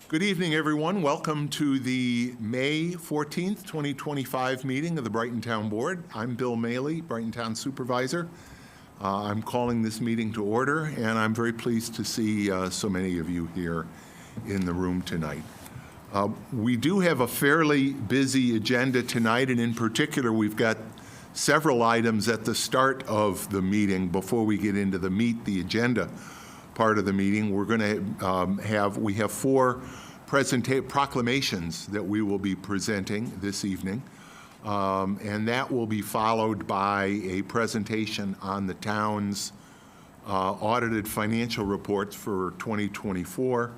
Good evening, everyone. Welcome to the May 14th, 2025 meeting of the Brighton Town Board. I'm Bill Maley, Brighton Town Supervisor. I'm calling this meeting to order, and I'm very pleased to see so many of you here in the room tonight. We do have a fairly busy agenda tonight, and in particular, we've got several items at the start of the meeting before we get into the agenda part of the meeting. We're going to we have four proclamations that we will be presenting this evening, and that will be followed by a presentation on the town's audited financial reports for 2024.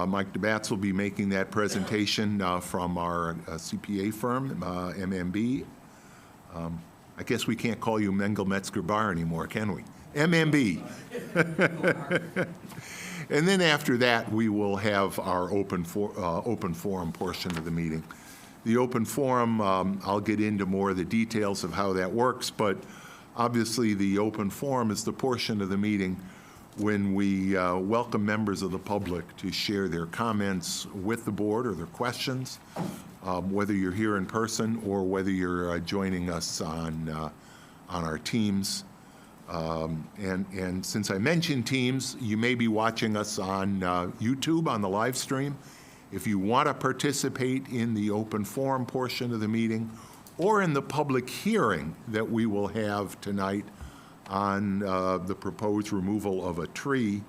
Mike DeBatz will be making that presentation from our CPA firm, MMB. I guess we can't call you Mengel Metzger Bar anymore, can we? MMB. And then after that, we will have our open forum portion of the meeting. The open forum, I'll get into more of the details of how that works, but obviously the open forum is the portion of the meeting when we welcome members of the public to share their comments with the board or their questions, whether you're here in person or whether you're joining us on our Teams. And since I mentioned Teams, you may be watching us on YouTube on the live stream. If you want to participate in the open forum portion of the meeting or in the public hearing that we will have tonight on the proposed removal of a tree,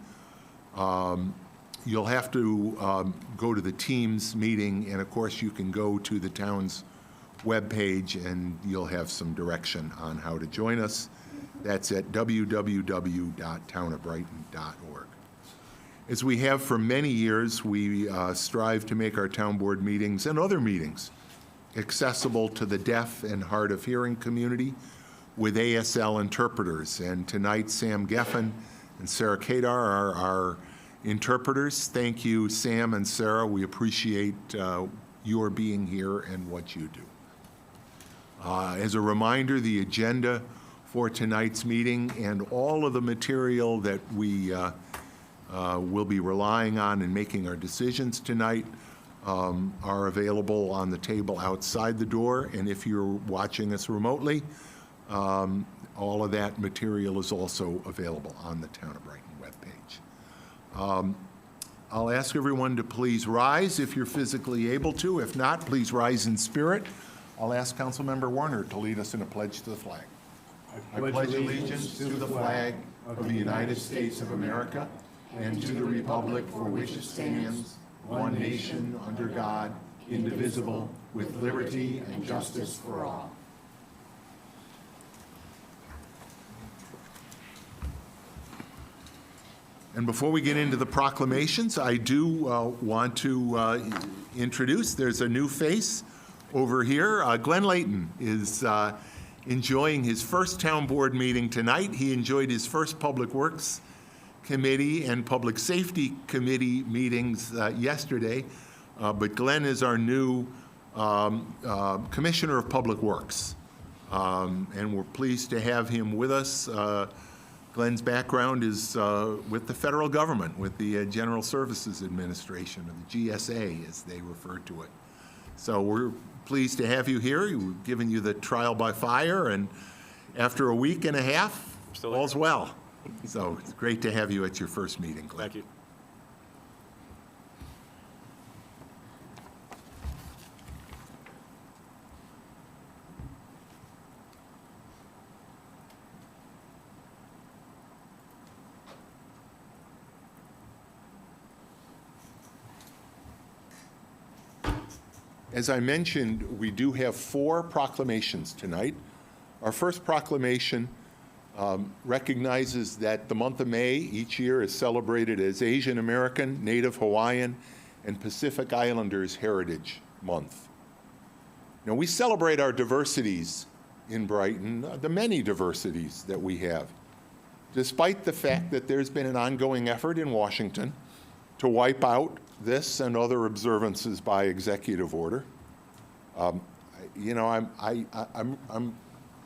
you'll have to go to the Teams meeting, and of course you can go to the town's webpage and you'll have some direction on how to join us. That's at www.townofbrighton.org. As we have for many years, we strive to make our town board meetings and other meetings accessible to the deaf and hard of hearing community with ASL interpreters. And tonight, Sam Geffen and Sarah Kadar are our interpreters. Thank you, Sam and Sarah. We appreciate your being here and what you do. As a reminder, the agenda for tonight's meeting and all of the material that we will be relying on in making our decisions tonight are available on the table outside the door. And if you're watching us remotely, all of that material is also available on the Town of Brighton webpage. I'll ask everyone to please rise if you're physically able to. If not, please rise in spirit. I'll ask Councilmember Warner to lead us in a pledge to the flag. I pledge allegiance to the flag of the United States of America and to the republic for which it stands, one nation, under God, indivisible, with liberty and justice for all. And before we get into the proclamations, I do want to introduce, there's a new face over here. Glenn Layton is enjoying his first town board meeting tonight. He enjoyed his first Public Works Committee and Public Safety Committee meetings yesterday, but Glenn is our new Commissioner of Public Works, and we're pleased to have him with us. Glenn's background is with the federal government, with the General Services Administration, or the GSA as they refer to it. So we're pleased to have you here. We've given you the trial by fire, and after a week and a half, all's well. So it's great to have you at your first meeting, Glenn. Thank you. As I mentioned, we do have four proclamations tonight. Our first proclamation recognizes that the month of May each year is celebrated as Asian American, Native Hawaiian, and Pacific Islanders Heritage Month. Now, we celebrate our diversities in Brighton, the many diversities that we have, despite the fact that there's been an ongoing effort in Washington to wipe out this and other observances by executive order. You know, I'm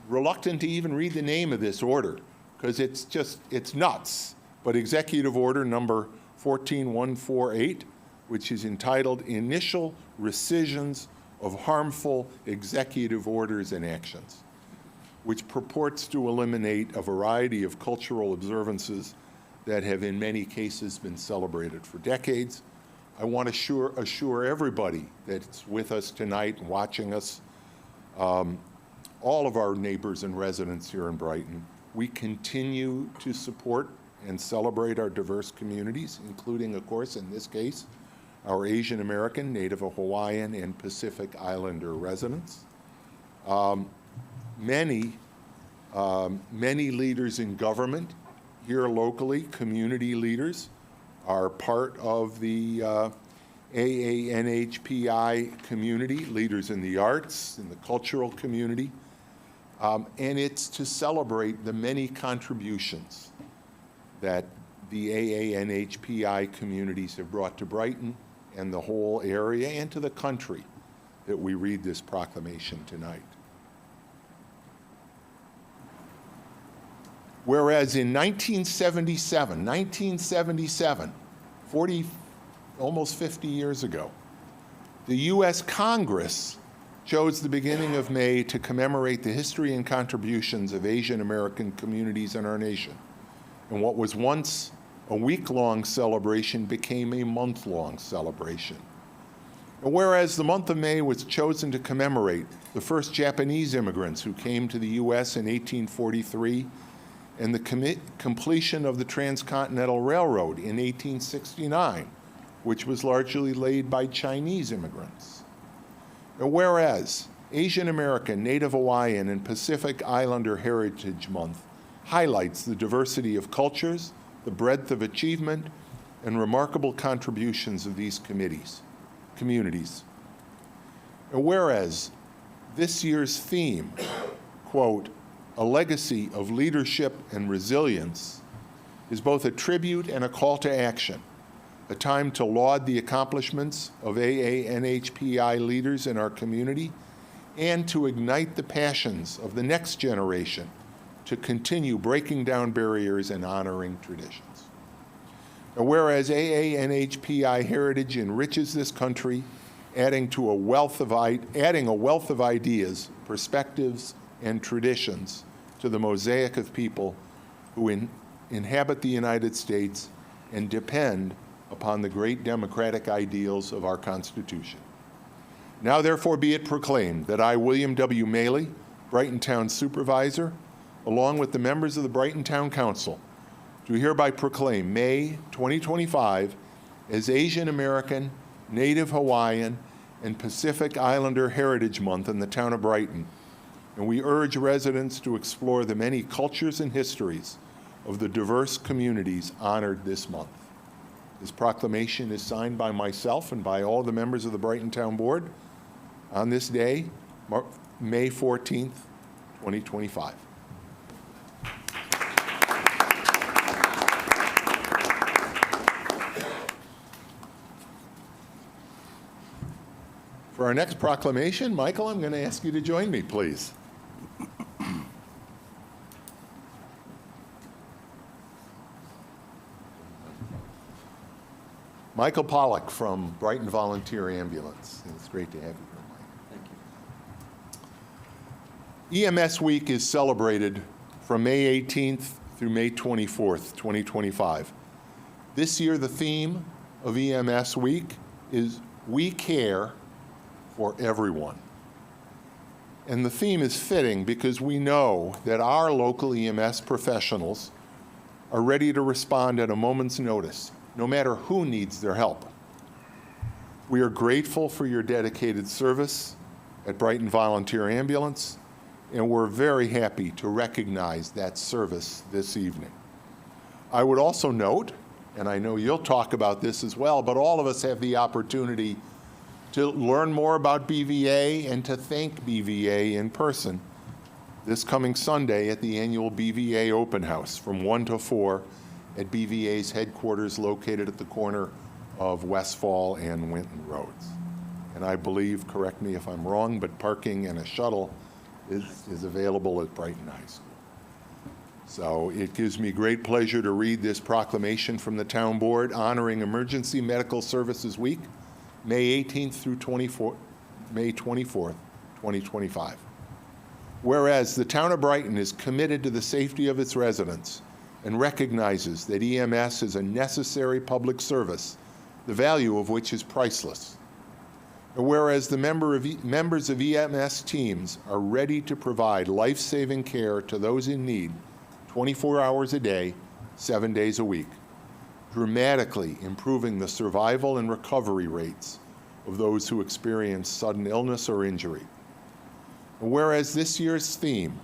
reluctant to even read the name of this order because it's nuts. But Executive Order number 14148 which is entitled Initial Rescissions of Harmful Executive Orders and Actions, which purports to eliminate a variety of cultural observances that have in many cases been celebrated for decades. I want to assure everybody that's with us tonight and watching us, all of our neighbors and residents here in Brighton, we continue to support and celebrate our diverse communities, including, of course, in this case, our Asian American, Native Hawaiian, and Pacific Islander residents. Many leaders in government here locally, community leaders, are part of the AANHPI community, leaders in the arts, in the cultural community, and it's to celebrate the many contributions that the AANHPI communities have brought to Brighton and the whole area and to the country that we read this proclamation tonight. Whereas in 1977, 40, almost 50 years ago, the U.S. Congress chose the beginning of May to commemorate the history and contributions of Asian American communities in our nation. And what was once a week-long celebration became a month-long celebration. And whereas the month of May was chosen to commemorate the first Japanese immigrants who came to the U.S. in 1843 and the completion of the Transcontinental Railroad in 1869, which was largely laid by Chinese immigrants. And whereas Asian American, Native Hawaiian, and Pacific Islander Heritage Month highlights the diversity of cultures, the breadth of achievement, and remarkable contributions of these communities. And whereas this year's theme, quote, a legacy of leadership and resilience, is both a tribute and a call to action, a time to laud the accomplishments of AANHPI leaders in our community and to ignite the passions of the next generation to continue breaking down barriers and honoring traditions. And whereas AANHPI heritage enriches this country, adding a wealth of ideas, perspectives, and traditions to the mosaic of people who inhabit the United States and depend upon the great democratic ideals of our Constitution. Now therefore be it proclaimed that I, William W. Maley, Brighton Town Supervisor, along with the members of the Brighton Town Council, do hereby proclaim May 2025 as Asian American, Native Hawaiian, and Pacific Islander Heritage Month in the town of Brighton, and we urge residents to explore the many cultures and histories of the diverse communities honored this month. This proclamation is signed by myself and by all the members of the Brighton Town Board on this day, May 14th, 2025. For our next proclamation, Michael, I'm going to ask you to join me, please. Michael Pollock from Brighton Volunteer Ambulance. It's great to have you here, Mike. Thank you. EMS Week is celebrated from May 18th through May 24th, 2025. This year, the theme of EMS Week is We Care for Everyone. And the theme is fitting because we know that our local EMS professionals are ready to respond at a moment's notice, no matter who needs their help. We are grateful for your dedicated service at Brighton Volunteer Ambulance, and we're very happy to recognize that service this evening. I would also note, and I know you'll talk about this as well, but all of us have the opportunity to learn more about BVA and to thank BVA in person this coming Sunday at the annual BVA Open House from 1 to 4 at BVA's headquarters located at the corner of Westfall and Winton Roads. And I believe, correct me if I'm wrong, but parking and a shuttle is available at Brighton High School. So it gives me great pleasure to read this proclamation from the Town Board honoring Emergency Medical Services Week, May 18th through May 24th, 2025. Whereas the Town of Brighton is committed to the safety of its residents and recognizes that EMS is a necessary public service, the value of which is priceless. And whereas the members of EMS teams are ready to provide life-saving care to those in need 24 hours a day, 7 days a week, dramatically improving the survival and recovery rates of those who experience sudden illness or injury. And whereas this year's theme,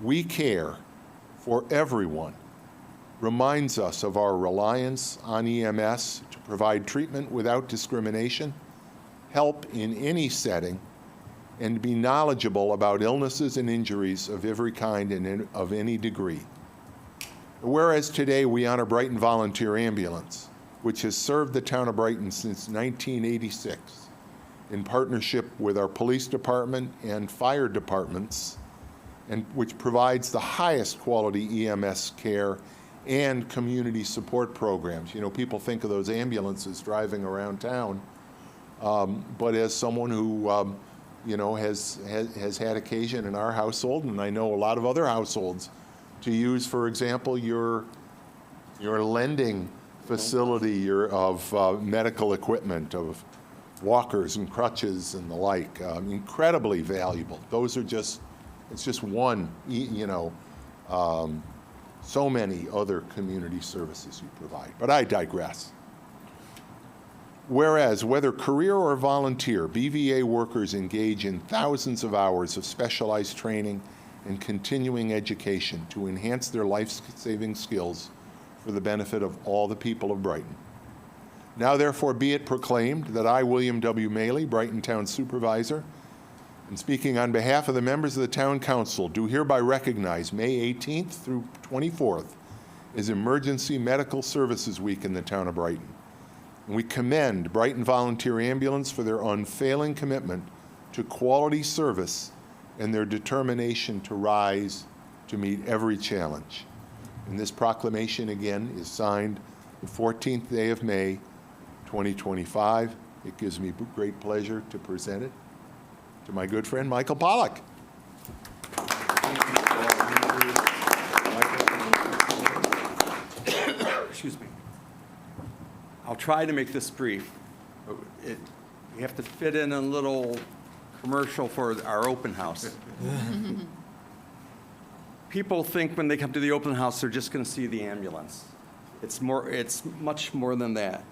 We Care for Everyone, reminds us of our reliance on EMS to provide treatment without discrimination, help in any setting, and be knowledgeable about illnesses and injuries of every kind and of any degree. Whereas today we honor Brighton Volunteer Ambulance, which has served the Town of Brighton since 1986 in partnership with our police department and fire departments, and which provides the highest quality EMS care and community support programs. You know, people think of those ambulances driving around town, but as someone who you know, has had occasion in our household, and I know a lot of other households, to use, for example, your lending facility of medical equipment, of walkers and crutches and the like, incredibly valuable. Those are just, it's just one, you know, so many other community services you provide. But I digress. Whereas, whether career or volunteer, BVA workers engage in thousands of hours of specialized training and continuing education to enhance their life-saving skills for the benefit of all the people of Brighton. Now, therefore, be it proclaimed that I, William W. Maley, Brighton Town Supervisor, and speaking on behalf of the members of the Town Council, do hereby recognize May 18th through 24th as Emergency Medical Services Week in the Town of Brighton. And we commend Brighton Volunteer Ambulance for their unfailing commitment to quality service and their determination to rise to meet every challenge. And this proclamation, again, is signed the 14th day of May, 2025. It gives me great pleasure to present it to my good friend, Michael Pollack. Excuse me. I'll try to make this brief. We have to fit in a little commercial for our open house. People think when they come to the open house, they're just going to see the ambulance. It's much more than that.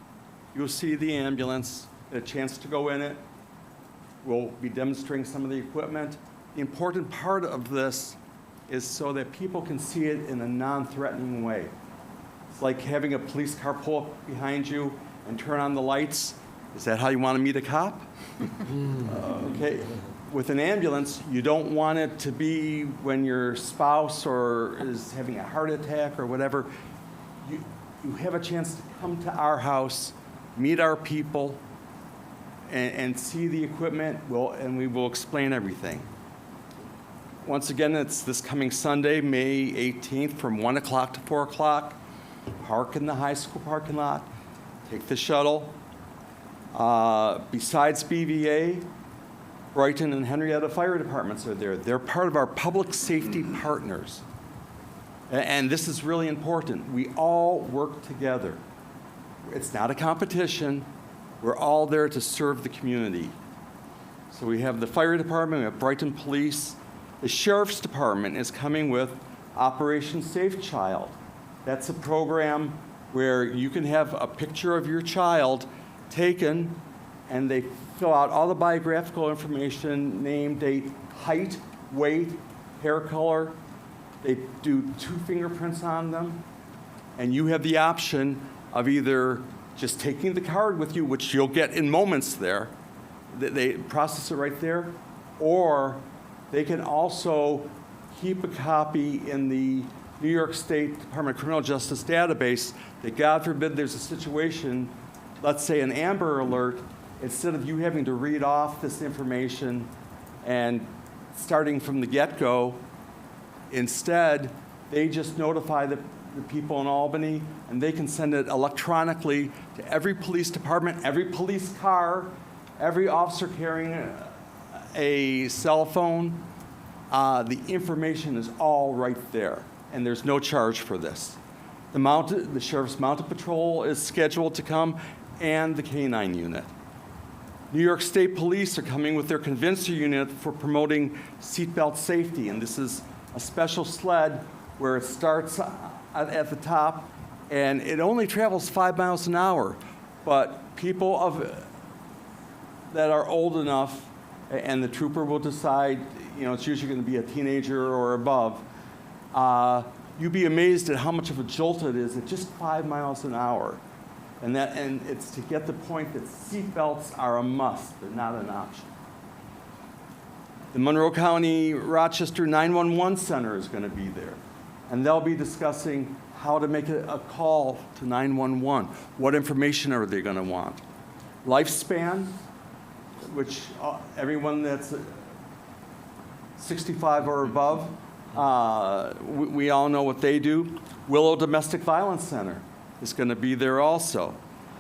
You'll see the ambulance, a chance to go in it. We'll be demonstrating some of the equipment. The important part of this is so that people can see it in a non-threatening way. It's like having a police car pull up behind you and turn on the lights. Is that how you want to meet a cop? Okay. With an ambulance, you don't want it to be when your spouse is having a heart attack or whatever. You have a chance to come to our house, meet our people, and see the equipment, and we will explain everything. Once again, it's this coming Sunday, May 18th, from 1 o'clock to 4 o'clock. Park in the high school parking lot. Take the shuttle. Besides BVA, Brighton and Henrietta fire departments are there. They're part of our public safety partners. And this is really important. We all work together. It's not a competition. We're all there to serve the community. So we have the fire department, we have Brighton Police. The sheriff's department is coming with Operation Safe Child. That's a program where you can have a picture of your child taken, and they fill out all the biographical information, name, date, height, weight, hair color. They do 2 fingerprints on them, and you have the option of either just taking the card with you, which you'll get in moments there. They process it right there, or they can also keep a copy in the New York State Department of Criminal Justice database that, God forbid, there's a situation, let's say an Amber Alert, instead of you having to read off this information and starting from the get-go, instead, They just notify the people in Albany, and they can send it electronically to every police department, every police car, every officer carrying a cell phone. The information is all right there, and there's no charge for this. The Sheriff's Mounted Patrol is scheduled to come, and the K-9 unit. New York State Police are coming with their convincer unit for promoting seatbelt safety, and this is a special sled where it starts at the top, and it only travels 5 miles an hour. But people that are old enough, and the trooper will decide, it's usually going to be a teenager or above, you'd be amazed at how much of a jolt it is at just 5 miles an hour. And it's to get the point that seatbelts are a must, they're not an option. The Monroe County Rochester 911 Center is going to be there, and they'll be discussing how to make a call to 911. What information are they going to want? Lifespan, which everyone that's 65 or above, we all know what they do. Willow Domestic Violence Center is going to be there also.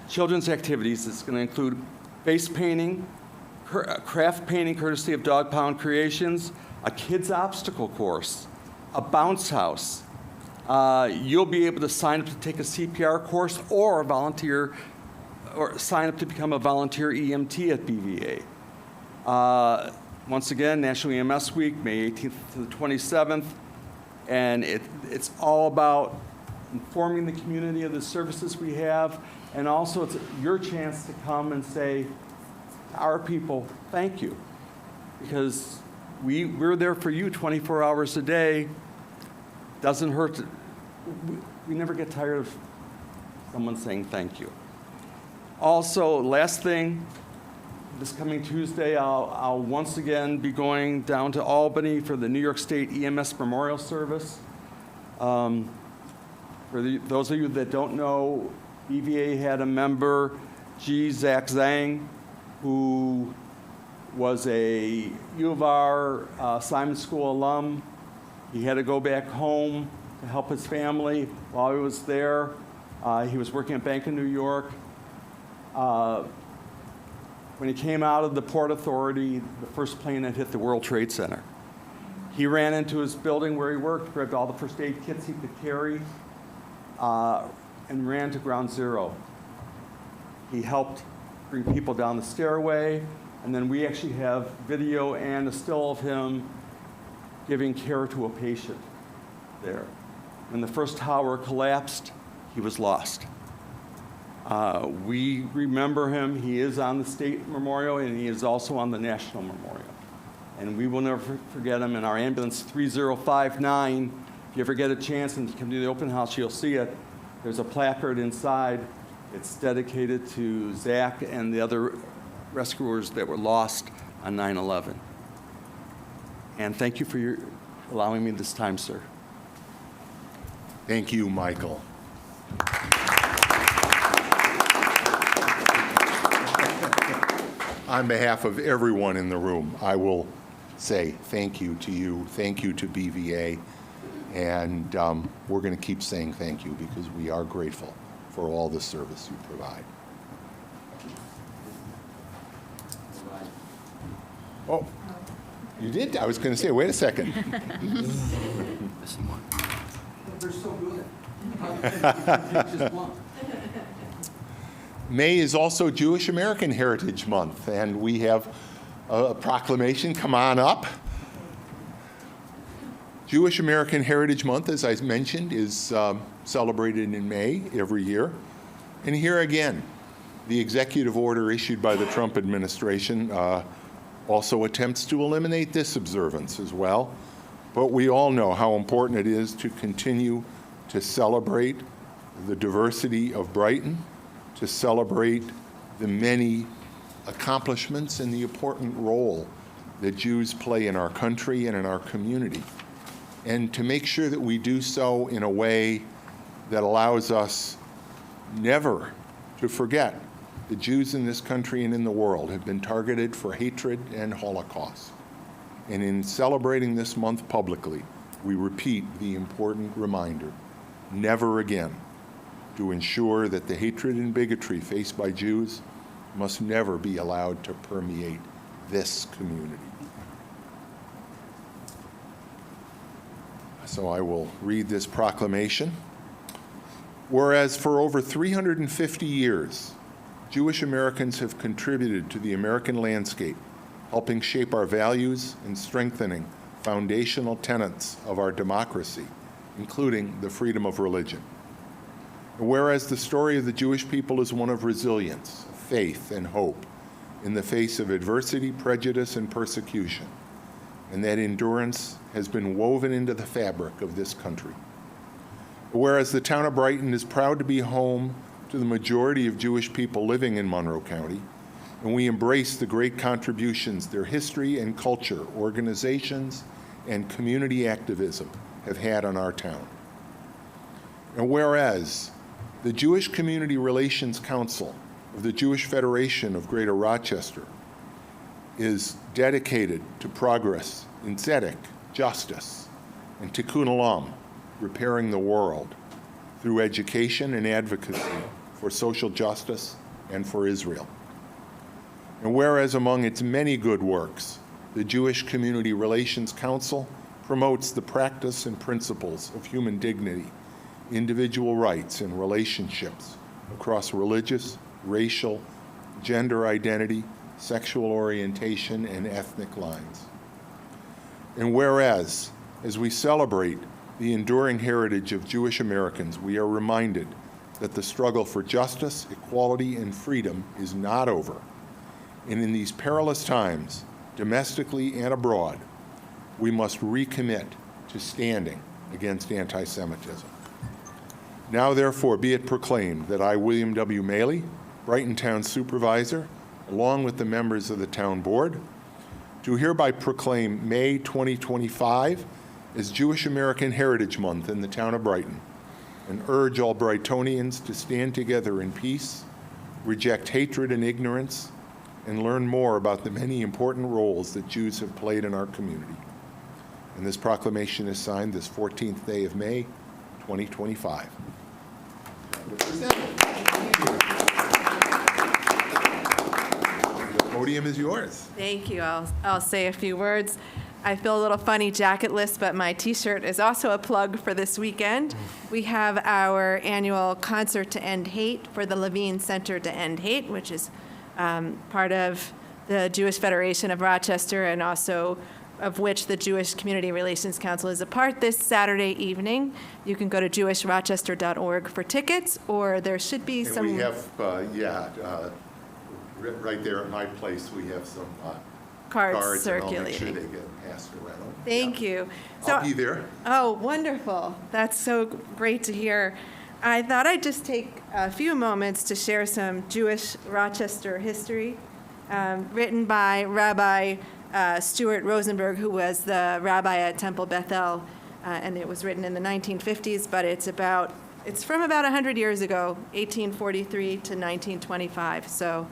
Children's activities is going to include face painting, craft painting courtesy of Dog Pound Creations, a kids obstacle course, a bounce house. You'll be able to sign up to take a CPR course or volunteer, or sign up to become a volunteer EMT at BVA. Once again, National EMS Week, May 18th to the 27th, and it's all about informing the community of the services we have, and also it's your chance to come and say to our people, thank you, because we're there for you 24 hours a day. Doesn't hurt. We never get tired of someone saying thank you. Also, last thing, this coming Tuesday, I'll once again be going down to Albany for the New York State EMS Memorial Service. For those of you that don't know, BVA had a member, Zach Zhang, who was a U of R Simon School alum. He had to go back home to help his family. While he was there, he was working at Bank of New York. When he came out of the Port Authority, the first plane had hit the World Trade Center. He ran into his building where he worked, grabbed all the first aid kits he could carry, and ran to Ground Zero. He helped bring people down the stairway, and then we actually have video and a still of him giving care to a patient there. When the first tower collapsed, he was lost. We remember him. He is on the state memorial, and he is also on the national memorial. And we will never forget him. In our ambulance 3059, if you ever get a chance and come to the open house, you'll see it. There's a placard inside. It's dedicated to Zach and the other rescuers that were lost on 9/11. And thank you for allowing me this time, sir. Thank you, Michael. On behalf of everyone in the room, I will say thank you to you, thank you to BVA, and we're going to keep saying thank you because we are grateful for all the service you provide. Oh, you did? I was going to say, wait a second. They're so good. Just one. May is also Jewish American Heritage Month, and we have a proclamation. Come on up. Jewish American Heritage Month, as I mentioned, is celebrated in May every year. And here again, the executive order issued by the Trump administration also attempts to eliminate this observance as well. But we all know how important it is to continue to celebrate the diversity of Brighton, to celebrate the many accomplishments and the important role that Jews play in our country and in our community, and to make sure that we do so in a way that allows us never to forget the Jews in this country and in the world have been targeted for hatred and Holocaust. And in celebrating this month publicly, we repeat the important reminder, never again, to ensure that the hatred and bigotry faced by Jews must never be allowed to permeate this community. So I will read this proclamation. Whereas for over 350 years, Jewish Americans have contributed to the American landscape, helping shape our values and strengthening foundational tenets of our democracy, including the freedom of religion. And whereas the story of the Jewish people is one of resilience, faith, and hope in the face of adversity, prejudice, and persecution, and that endurance has been woven into the fabric of this country. Whereas the town of Brighton is proud to be home to the majority of Jewish people living in Monroe County, and we embrace the great contributions their history and culture, organizations, and community activism have had on our town. And whereas the Jewish Community Relations Council of the Jewish Federation of Greater Rochester is dedicated to progress in tzedek, justice, and tikkun olam, repairing the world, through education and advocacy for social justice and for Israel. And whereas among its many good works, the Jewish Community Relations Council promotes the practice and principles of human dignity, individual rights, and relationships across religious, racial, gender identity, sexual orientation, and ethnic lines. And whereas, as we celebrate the enduring heritage of Jewish Americans, we are reminded that the struggle for justice, equality, and freedom is not over. And in these perilous times, domestically and abroad, we must recommit to standing against anti-Semitism. Now, therefore, be it proclaimed that I, William W. Maley, Brighton Town Supervisor, along with the members of the Town Board, do hereby proclaim May 2025 as Jewish American Heritage Month in the town of Brighton, and urge all Brightonians to stand together in peace, reject hatred and ignorance, and learn more about the many important roles that Jews have played in our community. And this proclamation is signed this 14th day of May, 2025. The podium is yours. Thank you. I'll say a few words. I feel a little funny jacketless, but my T-shirt is also a plug for this weekend. We have our annual Concert to End Hate for the Levine Center to End Hate, which is part of the Jewish Federation of Rochester, and also of which the Jewish Community Relations Council is a part, this Saturday evening. You can go to jewishrochester.org for tickets, or there should be And some... we have, right there at my place, we have some cards and I'll make circulating. sure they get passed around. Thank Yeah. you. I'll be there. Oh, wonderful. That's so great to hear. I thought I'd just take a few moments to share some Jewish Rochester history, written by Rabbi Stuart Rosenberg, who was the rabbi at Temple Bethel, and it was written in the 1950s, but it's from about 100 years ago, 1843 to 1925. So,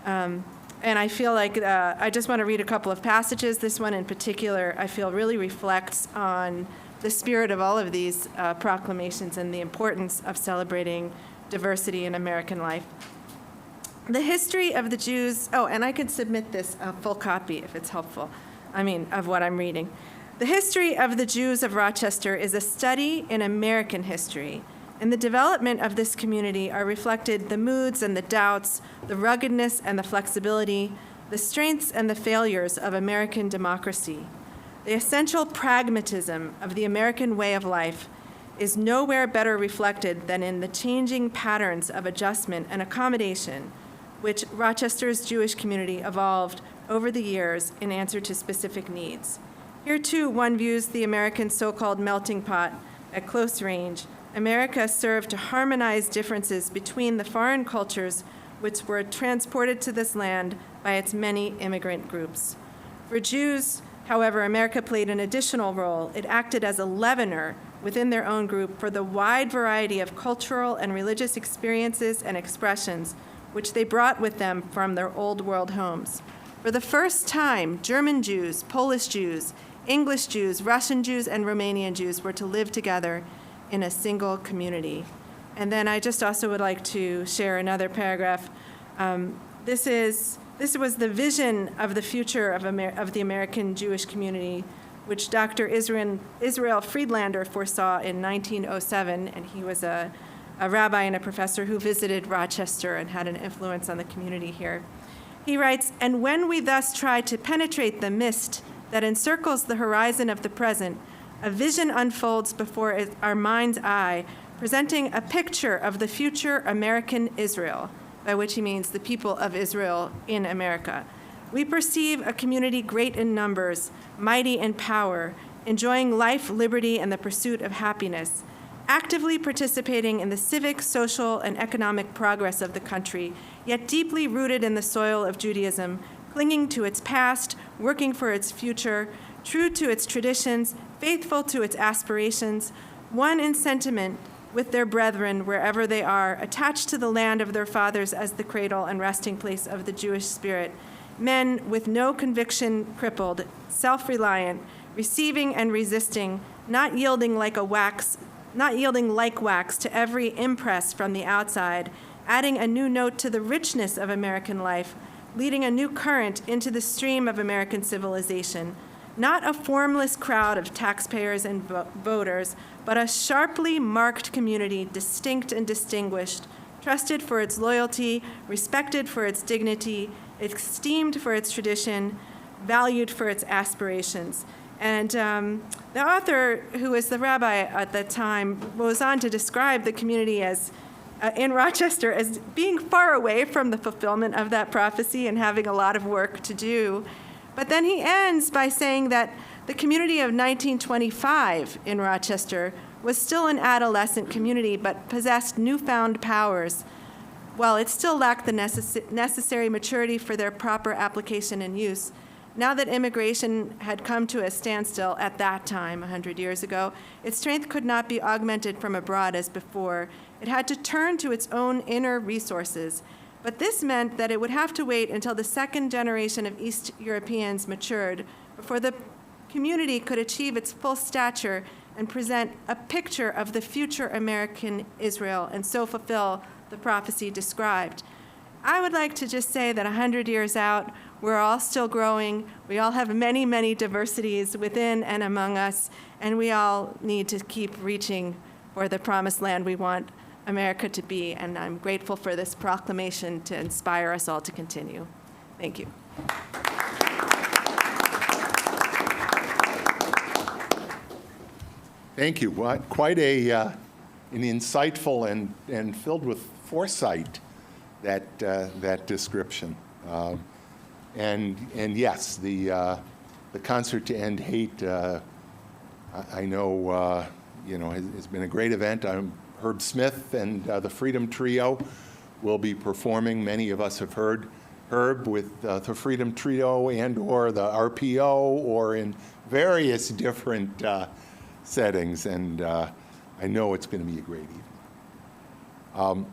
and I feel like I just want to read a couple of passages. This one in particular, I feel really reflects on the spirit of all of these proclamations and the importance of celebrating diversity in American life. The history of the Jews, and I could submit this a full copy if it's helpful, of what I'm reading. The history of the Jews of Rochester is a study in American history. In the development of this community are reflected the moods and the doubts, the ruggedness and the flexibility, the strengths and the failures of American democracy. The essential pragmatism of the American way of life is nowhere better reflected than in the changing patterns of adjustment and accommodation which Rochester's Jewish community evolved over the years in answer to specific needs. Here, too, one views the American so-called melting pot at close range. America served to harmonize differences between the foreign cultures which were transported to this land by its many immigrant groups. For Jews, however, America played an additional role. It acted as a leavener within their own group for the wide variety of cultural and religious experiences and expressions which they brought with them from their old world homes. For the first time, German Jews, Polish Jews, English Jews, Russian Jews, and Romanian Jews were to live together in a single community. And then I just also would like to share another paragraph. This was the vision of the future of the American Jewish community, which Dr. Israel Friedlander foresaw in 1907, and he was a rabbi and a professor who visited Rochester and had an influence on the community here. He writes, "And when we thus try to penetrate the mist that encircles the horizon of the present, a vision unfolds before our mind's eye, presenting a picture of the future American Israel," by which he means the people of Israel in America. "We perceive a community great in numbers, mighty in power, enjoying life, liberty, and the pursuit of happiness, actively participating in the civic, social, and economic progress of the country, yet deeply rooted in the soil of Judaism, clinging to its past, working for its future, true to its traditions, faithful to its aspirations, one in sentiment with their brethren wherever they are, attached to the land of their fathers as the cradle and resting place of the Jewish spirit, men with no conviction crippled, self-reliant, receiving and resisting, not yielding like wax to every impress from the outside, adding a new note to the richness of American life, leading a new current into the stream of American civilization. Not a formless crowd of taxpayers and voters, but a sharply marked community, distinct and distinguished, trusted for its loyalty, respected for its dignity, esteemed for its tradition, valued for its aspirations." And the author, who was the rabbi at the time, goes on to describe the community as in Rochester as being far away from the fulfillment of that prophecy and having a lot of work to do. But then he ends by saying that the community of 1925 in Rochester was still an adolescent community, but possessed newfound powers. While it still lacked the necessary maturity for their proper application and use, now that immigration had come to a standstill at that time, 100 years ago, its strength could not be augmented from abroad as before. It had to turn to its own inner resources. But this meant that it would have to wait until the second generation of East Europeans matured before the community could achieve its full stature and present a picture of the future American Israel and so fulfill the prophecy described. I would like to just say that 100 years out, we're all still growing. We all have many, many diversities within and among us, and we all need to keep reaching for the promised land we want America to be. And I'm grateful for this proclamation to inspire us all to continue. Thank you. Thank you. Quite an insightful and filled with foresight, that description. And yes, the concert to end hate, I know, has been a great event. Herb Smith and the Freedom Trio will be performing. Many of us have heard Herb with the Freedom Trio and or the RPO or in various different settings, and I know it's going to be a great evening.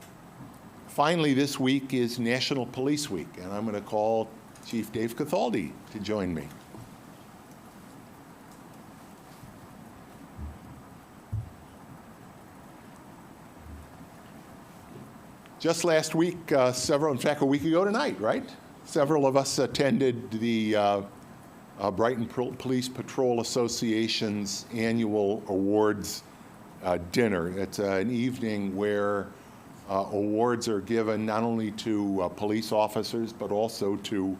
Finally, this week is National Police Week, and I'm going to call Chief Dave Cathaldi to join me. Just last week, in fact, a week ago tonight, right? Several of us attended the Brighton Police Patrol Association's annual awards dinner. It's an evening where awards are given not only to police officers, but also to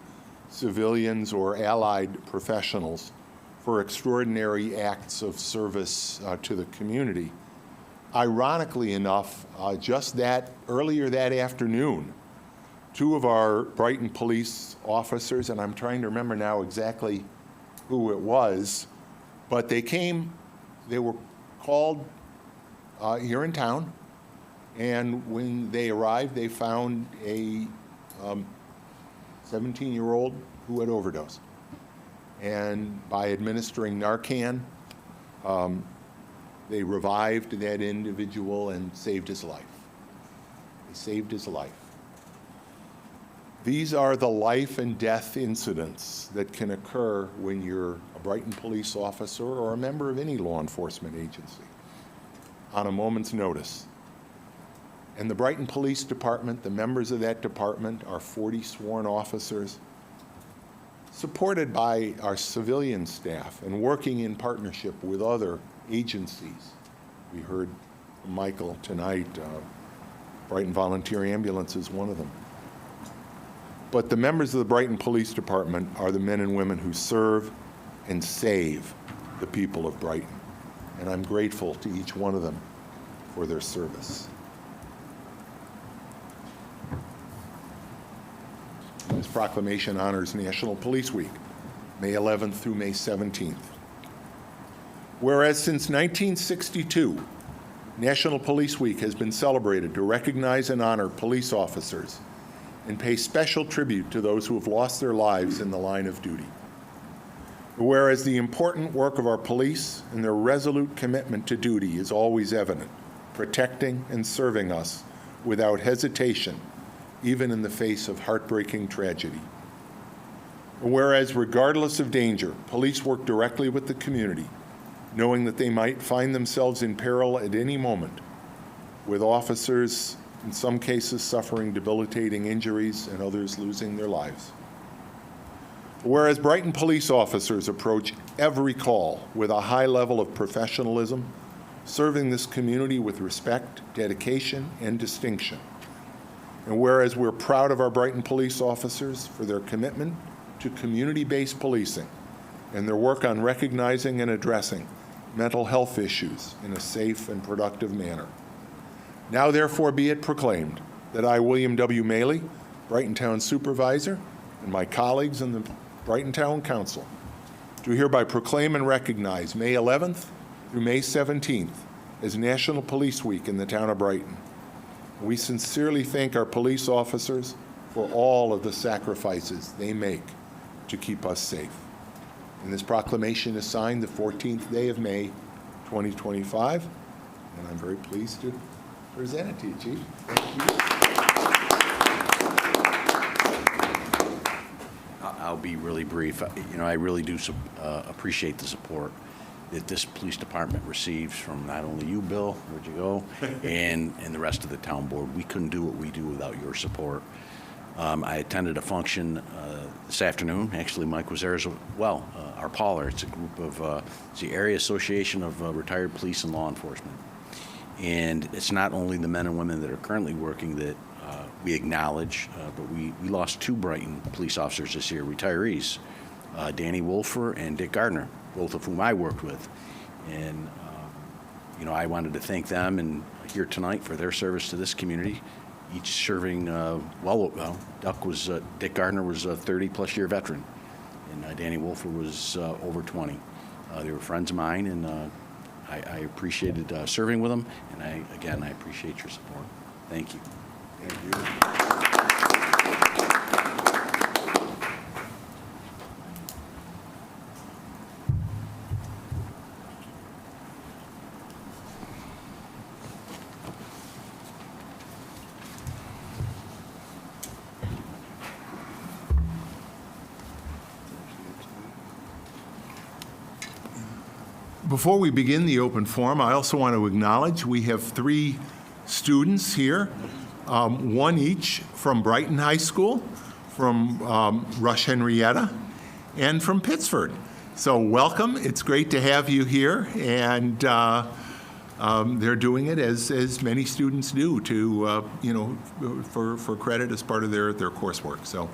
civilians or allied professionals for extraordinary acts of service to the community. Ironically enough, just earlier that afternoon, two of our Brighton police officers, and I'm trying to remember now exactly who it was, but they were called here in town, and when they arrived, they found a 17-year-old who had overdosed. And by administering Narcan, they revived that individual and saved his life. They saved his life. These are the life and death incidents that can occur when you're a Brighton police officer or a member of any law enforcement agency on a moment's notice. And the Brighton Police Department, the members of that department, are 40 sworn officers, supported by our civilian staff and working in partnership with other agencies. We heard from Michael tonight, Brighton Volunteer Ambulance is one of them. But the members of the Brighton Police Department are the men and women who serve and save the people of Brighton. And I'm grateful to each one of them for their service. This proclamation honors National Police Week, May 11th through May 17th. Whereas since 1962, National Police Week has been celebrated to recognize and honor police officers and pay special tribute to those who have lost their lives in the line of duty. Whereas the important work of our police and their resolute commitment to duty is always evident, protecting and serving us without hesitation, even in the face of heartbreaking tragedy. Whereas regardless of danger, police work directly with the community, knowing that they might find themselves in peril at any moment, with officers in some cases suffering debilitating injuries and others losing their lives. Whereas Brighton police officers approach every call with a high level of professionalism, serving this community with respect, dedication, and distinction. And whereas we're proud of our Brighton police officers for their commitment to community-based policing and their work on recognizing and addressing mental health issues in a safe and productive manner. Now, therefore, be it proclaimed that I, William W. Maley, Brighton Town Supervisor, and my colleagues in the Brighton Town Council, do hereby proclaim and recognize May 11th through May 17th as National Police Week in the town of Brighton. We sincerely thank our police officers for all of the sacrifices they make to keep us safe. And this proclamation is signed the 14th day of May, 2025, and I'm very pleased to present it to you, Chief. Thank you. I'll be really brief. You know, I really do appreciate the support that this police department receives from not only you, Bill, where'd you go, and the rest of the town board. We couldn't do what we do without your support. I attended a function this afternoon. Actually, Mike was there as well. Our Parlor, it's a group of, it's the Area Association of Retired Police and Law Enforcement. And it's not only the men and women that are currently working that we acknowledge, but we lost 2 Brighton police officers this year, retirees, Danny Wolfer and Dick Gardner, both of whom I worked with. And, you know, I wanted to thank them and here tonight for their service to this community, each serving, Dick Gardner was a 30-plus year veteran, and Danny Wolfer was over 20. They were friends of mine, and I appreciated serving with them, and I appreciate your support. Thank you. Thank you. Before we begin the open forum, I also want to acknowledge we have 3 students here, one each from Brighton High School, from Rush Henrietta, and from Pittsford. So welcome. It's great to have you here, and they're doing it as many students do to for credit as part of their coursework. So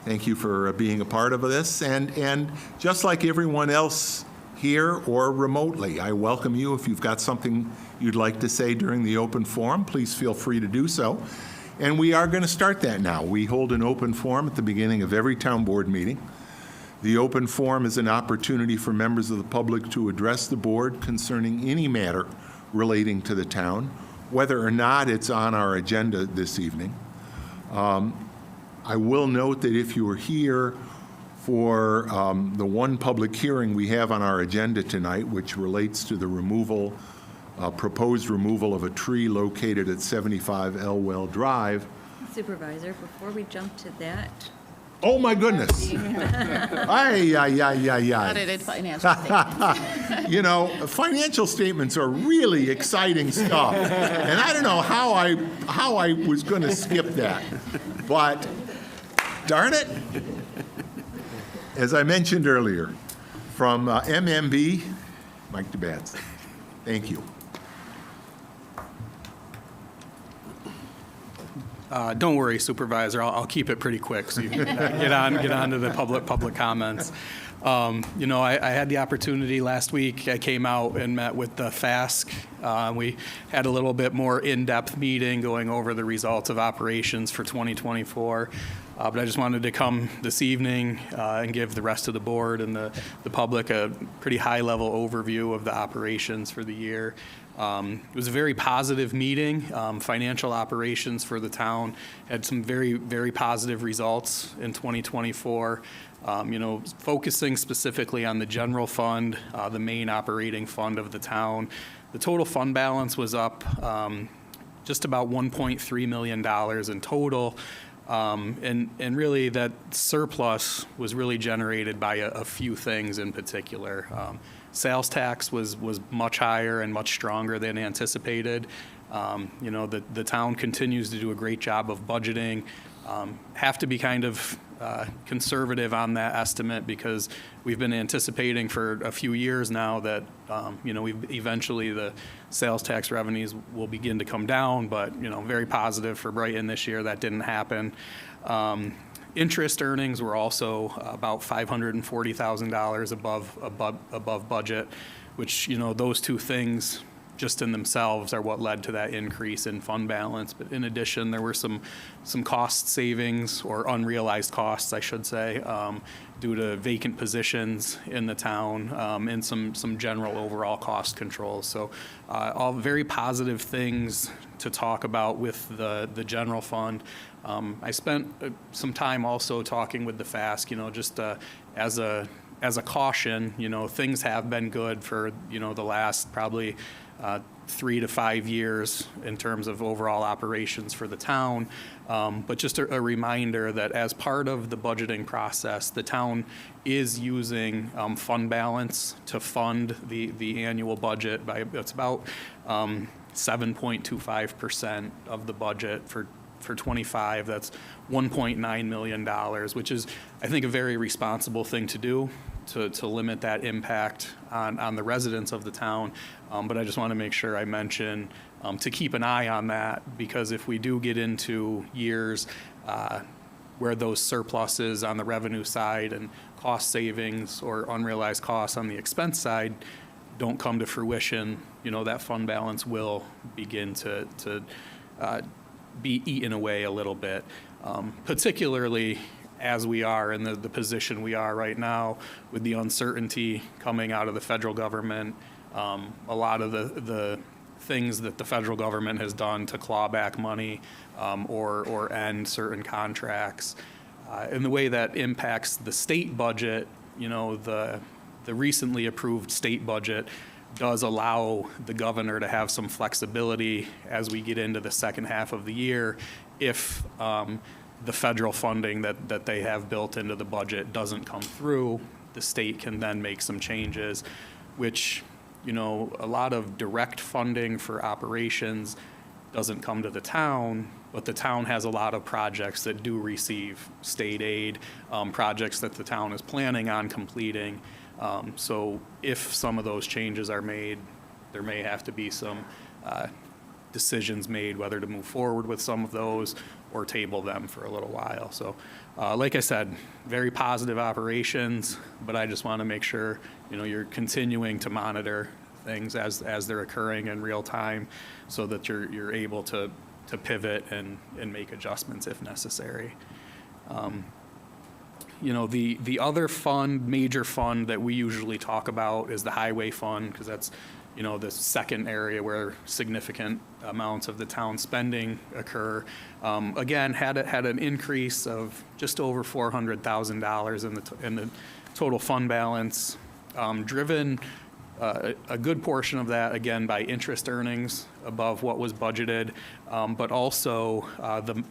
thank you for being a part of this, and just like everyone else here or remotely, I welcome you. If you've got something you'd like to say during the open forum, please feel free to do so. And we are going to start that now. We hold an open forum at the beginning of every town board meeting. The open forum is an opportunity for members of the public to address the board concerning any matter relating to the town, whether or not it's on our agenda this evening. I will note that if you are here for the one public hearing we have on our agenda tonight, which relates to the proposed removal of a tree located at 75 Elwell Drive, Supervisor, before we jump to that, Oh, my goodness. Ay, ay, ay, ay, ay. Audited financial statements. You know, financial statements are really exciting stuff. And I don't know how I was going to skip that. But darn it, as I mentioned earlier, from MMB, Mike DeBatz. Thank you. Don't worry, Supervisor. I'll keep it pretty quick so you can get on to the public comments. You know, I had the opportunity last week. I came out and met with the FASC. We had a little bit more in-depth meeting going over the results of operations for 2024. But I just wanted to come this evening and give the rest of the board and the public a pretty high-level overview of the operations for the year. It was a very positive meeting. Financial operations for the town had some very, very positive results in 2024. You know, focusing specifically on the general fund, the main operating fund of the town. The total fund balance was up just about $1.3 million in total. And really that surplus was really generated by a few things in particular. Sales tax was much higher and much stronger than anticipated. You know, the town continues to do a great job of budgeting. Have to be kind of conservative on that estimate because we've been anticipating for a few years now that, you know, eventually the sales tax revenues will begin to come down, but, you know, very positive for Brighton this year. That didn't happen. Interest earnings were also about $540,000 above budget, which, you know, those two things just in themselves are what led to that increase in fund balance. But in addition, there were some cost savings or unrealized costs, I should say, due to vacant positions in the town and some general overall cost controls. So all very positive things to talk about with the general fund. I spent some time also talking with the FASC, you know, just as a caution, you know, things have been good for, you know, the last probably 3 to 5 years in terms of overall operations for the town. But just a reminder that as part of the budgeting process, the town is using fund balance to fund the annual budget by, it's about 7.25% of the budget for 25. That's $1.9 million, which is, I think, a very responsible thing to do to limit that impact on the residents of the town. But I just want to make sure I mention to keep an eye on that, because if we do get into years where those surpluses on the revenue side and cost savings or unrealized costs on the expense side don't come to fruition, you know, that fund balance will begin to be eaten away a little bit, particularly as we are in the position we are right now with the uncertainty coming out of the federal government. A lot of the things that the federal government has done to claw back money or end certain contracts. And the way that impacts the state budget, you know, the recently approved state budget does allow the governor to have some flexibility as we get into the second half of the year if the federal funding that they have built into the budget doesn't come through. The state can then make some changes, which, you know, a lot of direct funding for operations doesn't come to the town, but the town has a lot of projects that do receive state aid, projects that the town is planning on completing. So if some of those changes are made, there may have to be some decisions made whether to move forward with some of those or table them for a little while. So like I said, very positive operations, but I just want to make sure, you know, you're continuing to monitor things as they're occurring in real time so that you're able to pivot and make adjustments if necessary. You know, the other fund, major fund that we usually talk about is the highway fund, because that's, you know, the second area where significant amounts of the town spending occur. Again, had an increase of just over $400,000 in the total fund balance, driven a good portion of that, again, by interest earnings above what was budgeted, but also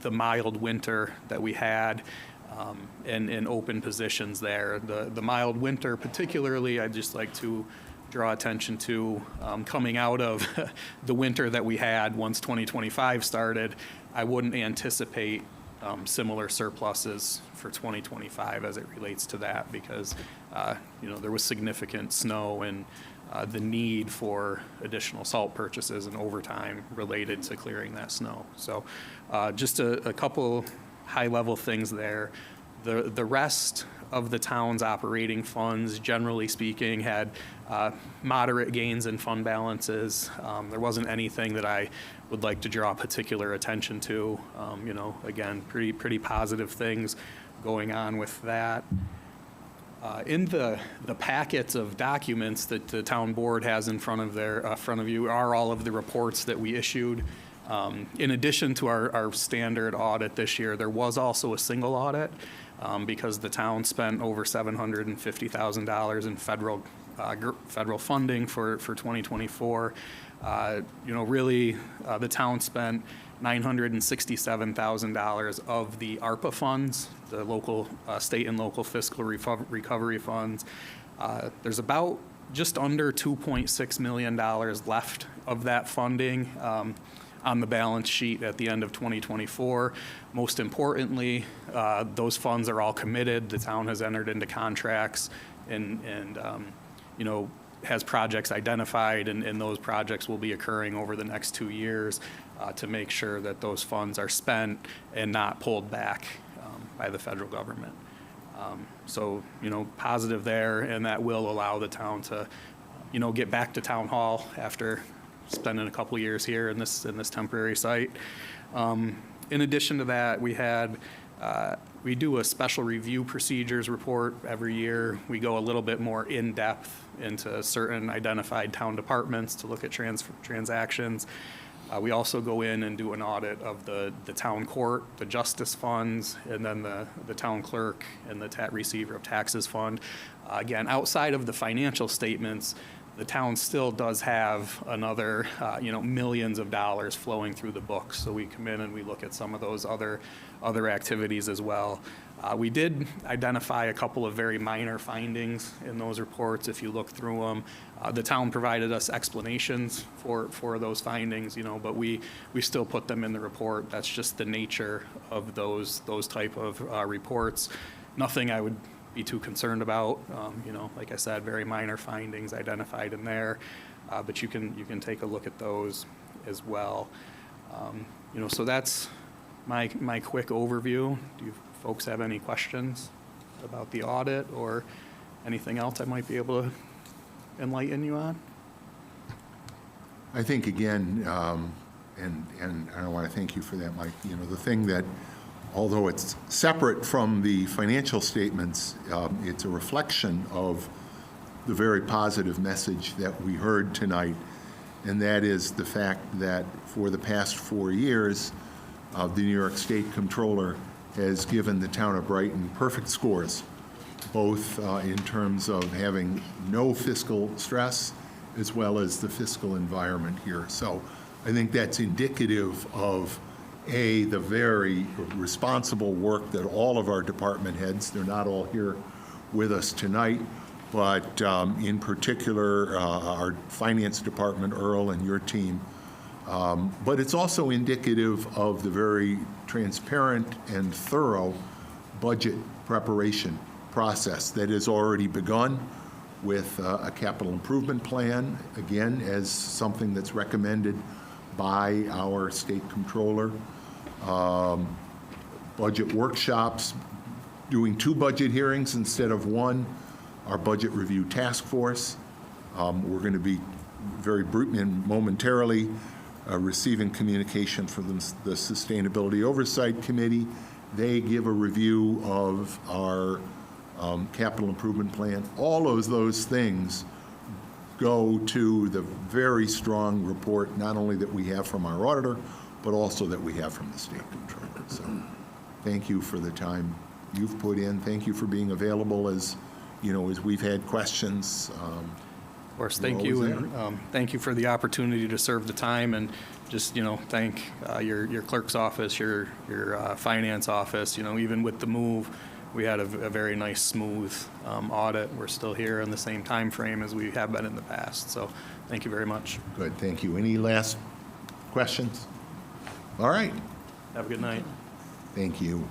the mild winter that we had and open positions there. The mild winter particularly, I'd just like to draw attention to coming out of the winter that we had once 2025 started. I wouldn't anticipate similar surpluses for 2025 as it relates to that because, there was significant snow and the need for additional salt purchases and overtime related to clearing that snow. So just a couple high-level things there. The rest of the town's operating funds, generally speaking, had moderate gains in fund balances. There wasn't anything that I would like to draw particular attention to. Again, pretty positive things going on with that. In the packets of documents that the town board has in front of you are all of the reports that we issued. In addition to our standard audit this year, there was also a single audit because the town spent over $750,000 in federal funding for 2024. The town spent $967,000 of the ARPA funds, the local, state and local fiscal recovery funds. There's about just under $2.6 million left of that funding on the balance sheet at the end of 2024. Most importantly, those funds are all committed. The town has entered into contracts and has projects identified, and those projects will be occurring over the next 2 years to make sure that those funds are spent and not pulled back by the federal government. So, positive there, and that will allow the town to, get back to town hall after spending a couple years here in this temporary site. In addition to that, we do a special review procedures report every year. We go a little bit more in depth into certain identified town departments to look at transactions. We also go in and do an audit of the town court, the justice funds, and then the town clerk and the receiver of taxes fund. Again, outside of the financial statements, the town still does have another, millions of dollars flowing through the books. So we come in and we look at some of those other activities as well. We did identify a couple of very minor findings in those reports. If you look through them, the town provided us explanations for those findings, but we still put them in the report. That's just the nature of those type of reports. Nothing I would be too concerned about. Like I said, very minor findings identified in there, but you can take a look at those as well. So that's my quick overview. Do you folks have any questions about the audit or anything else I might be able to enlighten you on? I think, again, and I want to thank you for that, Mike, the thing that, although it's separate from the financial statements, it's a reflection of the very positive message that we heard tonight, and that is the fact that for the past 4 years, the New York State Comptroller has given the town of Brighton perfect scores, both in terms of having no fiscal stress as well as the fiscal environment here. So I think that's indicative of the very responsible work that all of our department heads, they're not all here with us tonight, but in particular, our finance department, Earl, and your team. But it's also indicative of the very transparent and thorough budget preparation process that has already begun with a capital improvement plan, again, as something that's recommended by our state comptroller. Budget workshops, doing 2 budget hearings instead of 1, our budget review task force. We're going to be very momentarily receiving communication from the Sustainability Oversight Committee. They give a review of our capital improvement plan. All of those things go to the very strong report, not only that we have from our auditor, but also that we have from the state comptroller. So thank you for the time you've put in. Thank you for being available as we've had questions. Of course, You're thank you, always and thank you for the opportunity to serve the time, and just, thank your clerk's office, your finance office. Even with the move, we had a very nice, smooth audit. We're still here in the same time frame as we have been in the past, so thank you very much. Good, thank you. Any last questions? All right, Have a good night. thank you.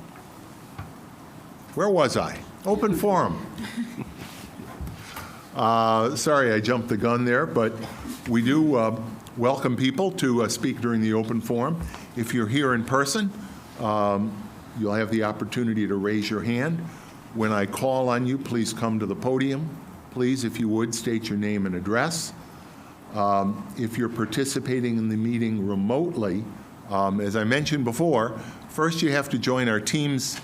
Where was I? Open forum. Sorry, I jumped the gun there, but we do welcome people to speak during the open forum. If you're here in person, you'll have the opportunity to raise your hand. When I call on you, please come to the podium. Please, if you would, state your name and address. If you're participating in the meeting remotely, as I mentioned before, first you have to join our Teams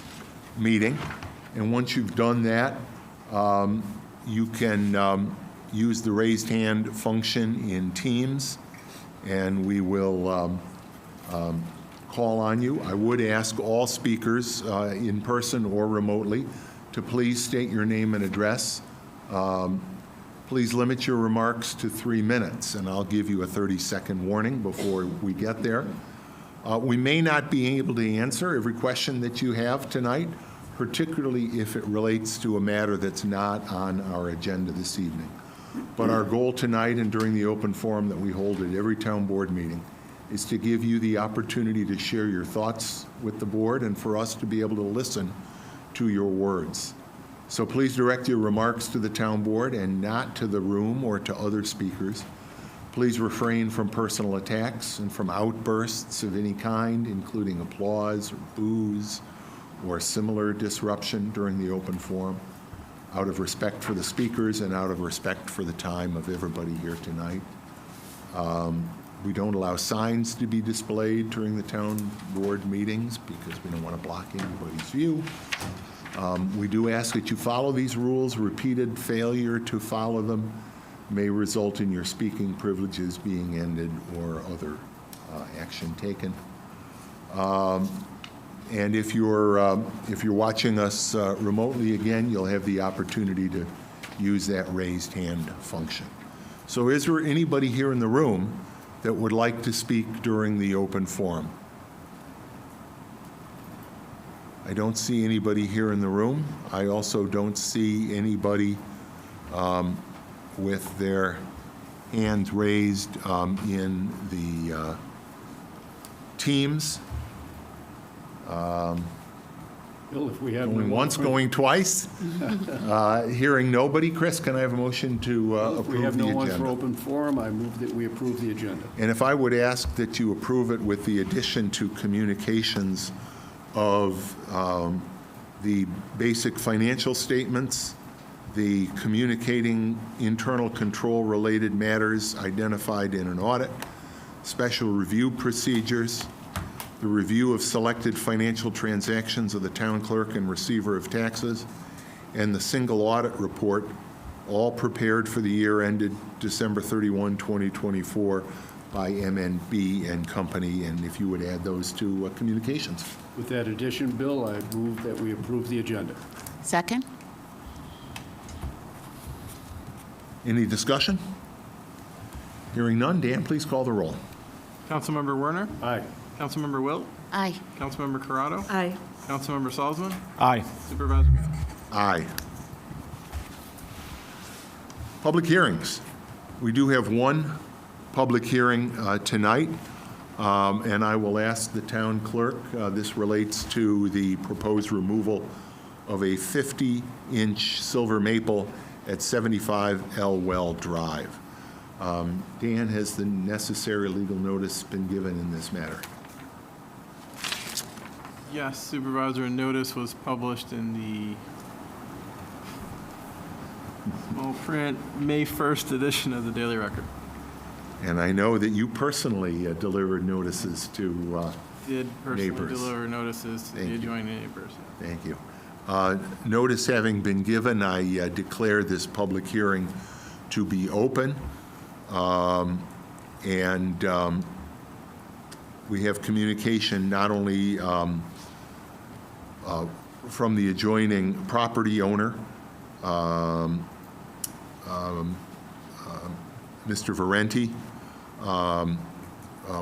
meeting, and once you've done that, you can use the raised hand function in Teams, and we will call on you. I would ask all speakers, in person or remotely, to please state your name and address. Please limit your remarks to 3 minutes, and I'll give you a 30-second warning before we get there. We may not be able to answer every question that you have tonight, particularly if it relates to a matter that's not on our agenda this evening. But our goal tonight and during the open forum that we hold at every town board meeting is to give you the opportunity to share your thoughts with the board and for us to be able to listen to your words. So please direct your remarks to the town board and not to the room or to other speakers. Please refrain from personal attacks and from outbursts of any kind, including applause or boos or similar disruption during the open forum, out of respect for the speakers and out of respect for the time of everybody here tonight. We don't allow signs to be displayed during the town board meetings because we don't want to block anybody's view. We do ask that you follow these rules. Repeated failure to follow them may result in your speaking privileges being ended or other action taken. And if you're watching us remotely again, you'll have the opportunity to use that raised hand function. So is there anybody here in the room that would like to speak during the open forum? I don't see anybody here in the room. I also don't see anybody with their hands raised in the Teams. Bill, if we have Going no once, more- going twice. Hearing nobody. Chris, can I have a motion to If we approve have the no one for agenda? open forum, I move that we approve the agenda. And if I would ask that you approve it with the addition to communications of the basic financial statements, the communicating internal control-related matters identified in an audit, special review procedures, the review of selected financial transactions of the town clerk and receiver of taxes, and the single audit report, all prepared for the year ended December 31, 2024 by MNB and Company, and if you would add those to communications. With that addition, Bill, I move that we approve the agenda. Second? Any discussion? Hearing none, Dan, please call the roll. Councilmember Werner, Aye. Councilmember Wilt, Aye. Councilmember Corrado, Aye. Councilmember Salzman, Aye. Supervisor Gale. Aye. Public hearings. We do have one public hearing tonight, and I will ask the town clerk, this relates to the proposed removal of a 50-inch silver maple at 75 Elwell Drive. Dan, has the necessary legal notice been given in this matter? Yes, Supervisor, a notice was published in the small print May 1st edition of the Daily Record. And I know that you personally delivered notices to Did personally Neighbors. deliver notices to Thank the you. adjoining neighbors. Thank you. Notice having been given, I declare this public hearing to be open. And we have communication not only from the adjoining property owner, Mr. Varenti.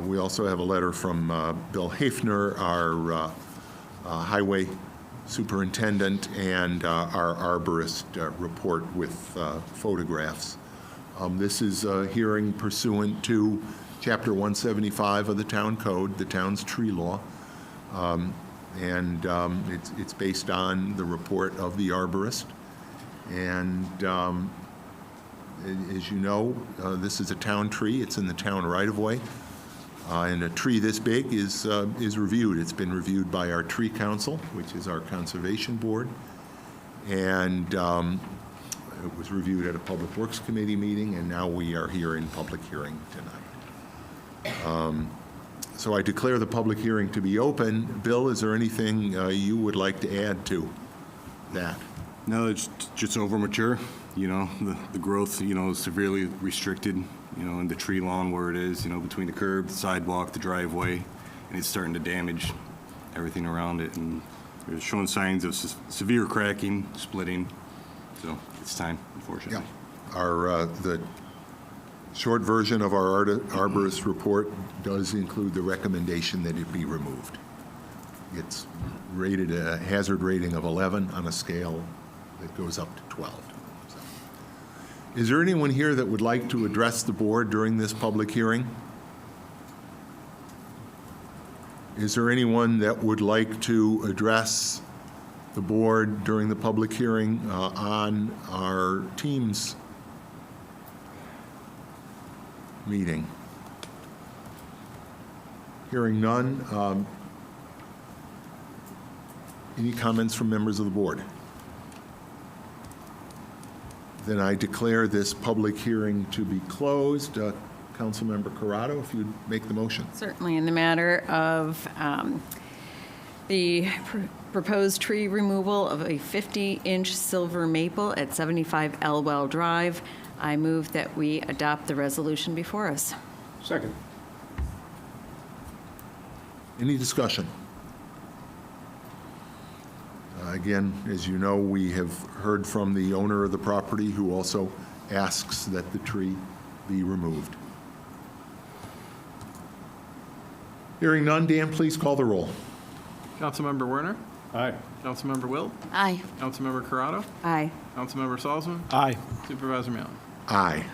We also have a letter from Bill Hafner, our highway superintendent, and our arborist report with photographs. This is a hearing pursuant to Chapter 175 of the Town Code, the town's tree law. It's based on the report of the arborist. And as you know, this is a town tree. It's in the town right-of-way. And a tree this big is reviewed. It's been reviewed by our tree council, which is our conservation board. And it was reviewed at a Public Works Committee meeting, and now we are here in public hearing tonight. So I declare the public hearing to be open. Bill, is there anything you would like to add to that? No, it's just over mature. You know, the growth, you know, is severely restricted, you know, in the tree lawn where it is, you know, between the curb, the sidewalk, the driveway, and it's starting to damage everything around it. And they're showing signs of severe cracking, splitting. So it's time, unfortunately. Yeah. The short version of our arborist report does include the recommendation that it be removed. It's rated a hazard rating of 11 on a scale that goes up to 12. So, is there anyone here that would like to address the board during this public hearing? Is there anyone that would like to address the board during the public hearing on our Teams meeting? Hearing none. Any comments from members of the board? Then I declare this public hearing to be closed. Councilmember Corrado, if you'd make the motion. Certainly, in the matter of the proposed tree removal of a 50-inch silver maple at 75 Elwell Drive, I move that we adopt the resolution before us. Second. Any discussion? Again, as you know, we have heard from the owner of the property who also asks that the tree be removed. Hearing none, Dan, please call the roll. Councilmember Werner? Aye. Councilmember Wilt? Aye. Councilmember Corrado? Aye. Councilmember Salzman? Aye. Supervisor Mailer? Aye.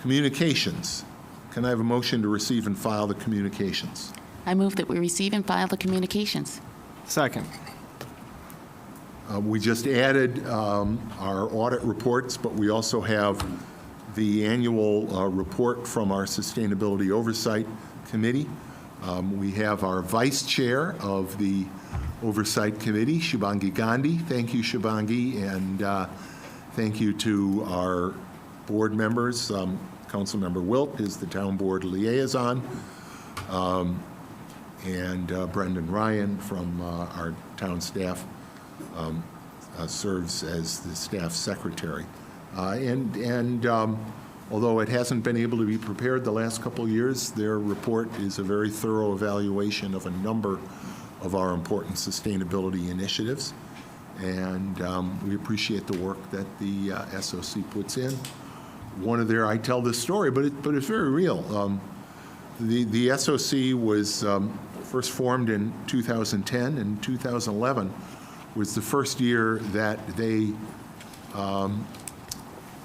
Communications. Can I have a motion to receive and file the communications? I move that we receive and file the communications. Second. We just added our audit reports, but we also have the annual report from our Sustainability Oversight Committee. We have our vice chair of the Oversight Committee, Shubhangi Gandhi. Thank you, Shubhangi, and thank you to our board members. Councilmember Wilt is the town board liaison, and Brendan Ryan from our town staff serves as the staff secretary. Although it hasn't been able to be prepared the last couple of years, their report is a very thorough evaluation of a number of our important sustainability initiatives. And we appreciate the work that the SOC puts in. One of I tell this story, but it's very real. The SOC was first formed in 2010, and 2011 was the first year that they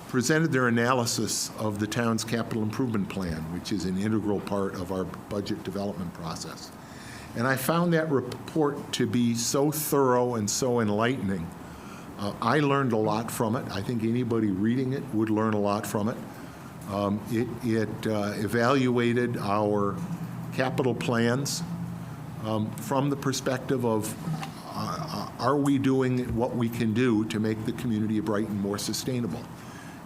presented their analysis of the town's capital improvement plan, which is an integral part of our budget development process. And I found that report to be so thorough and so enlightening. I learned a lot from it. I think anybody reading it would learn a lot from it. It evaluated our capital plans from the perspective of are we doing what we can do to make the community of Brighton more sustainable?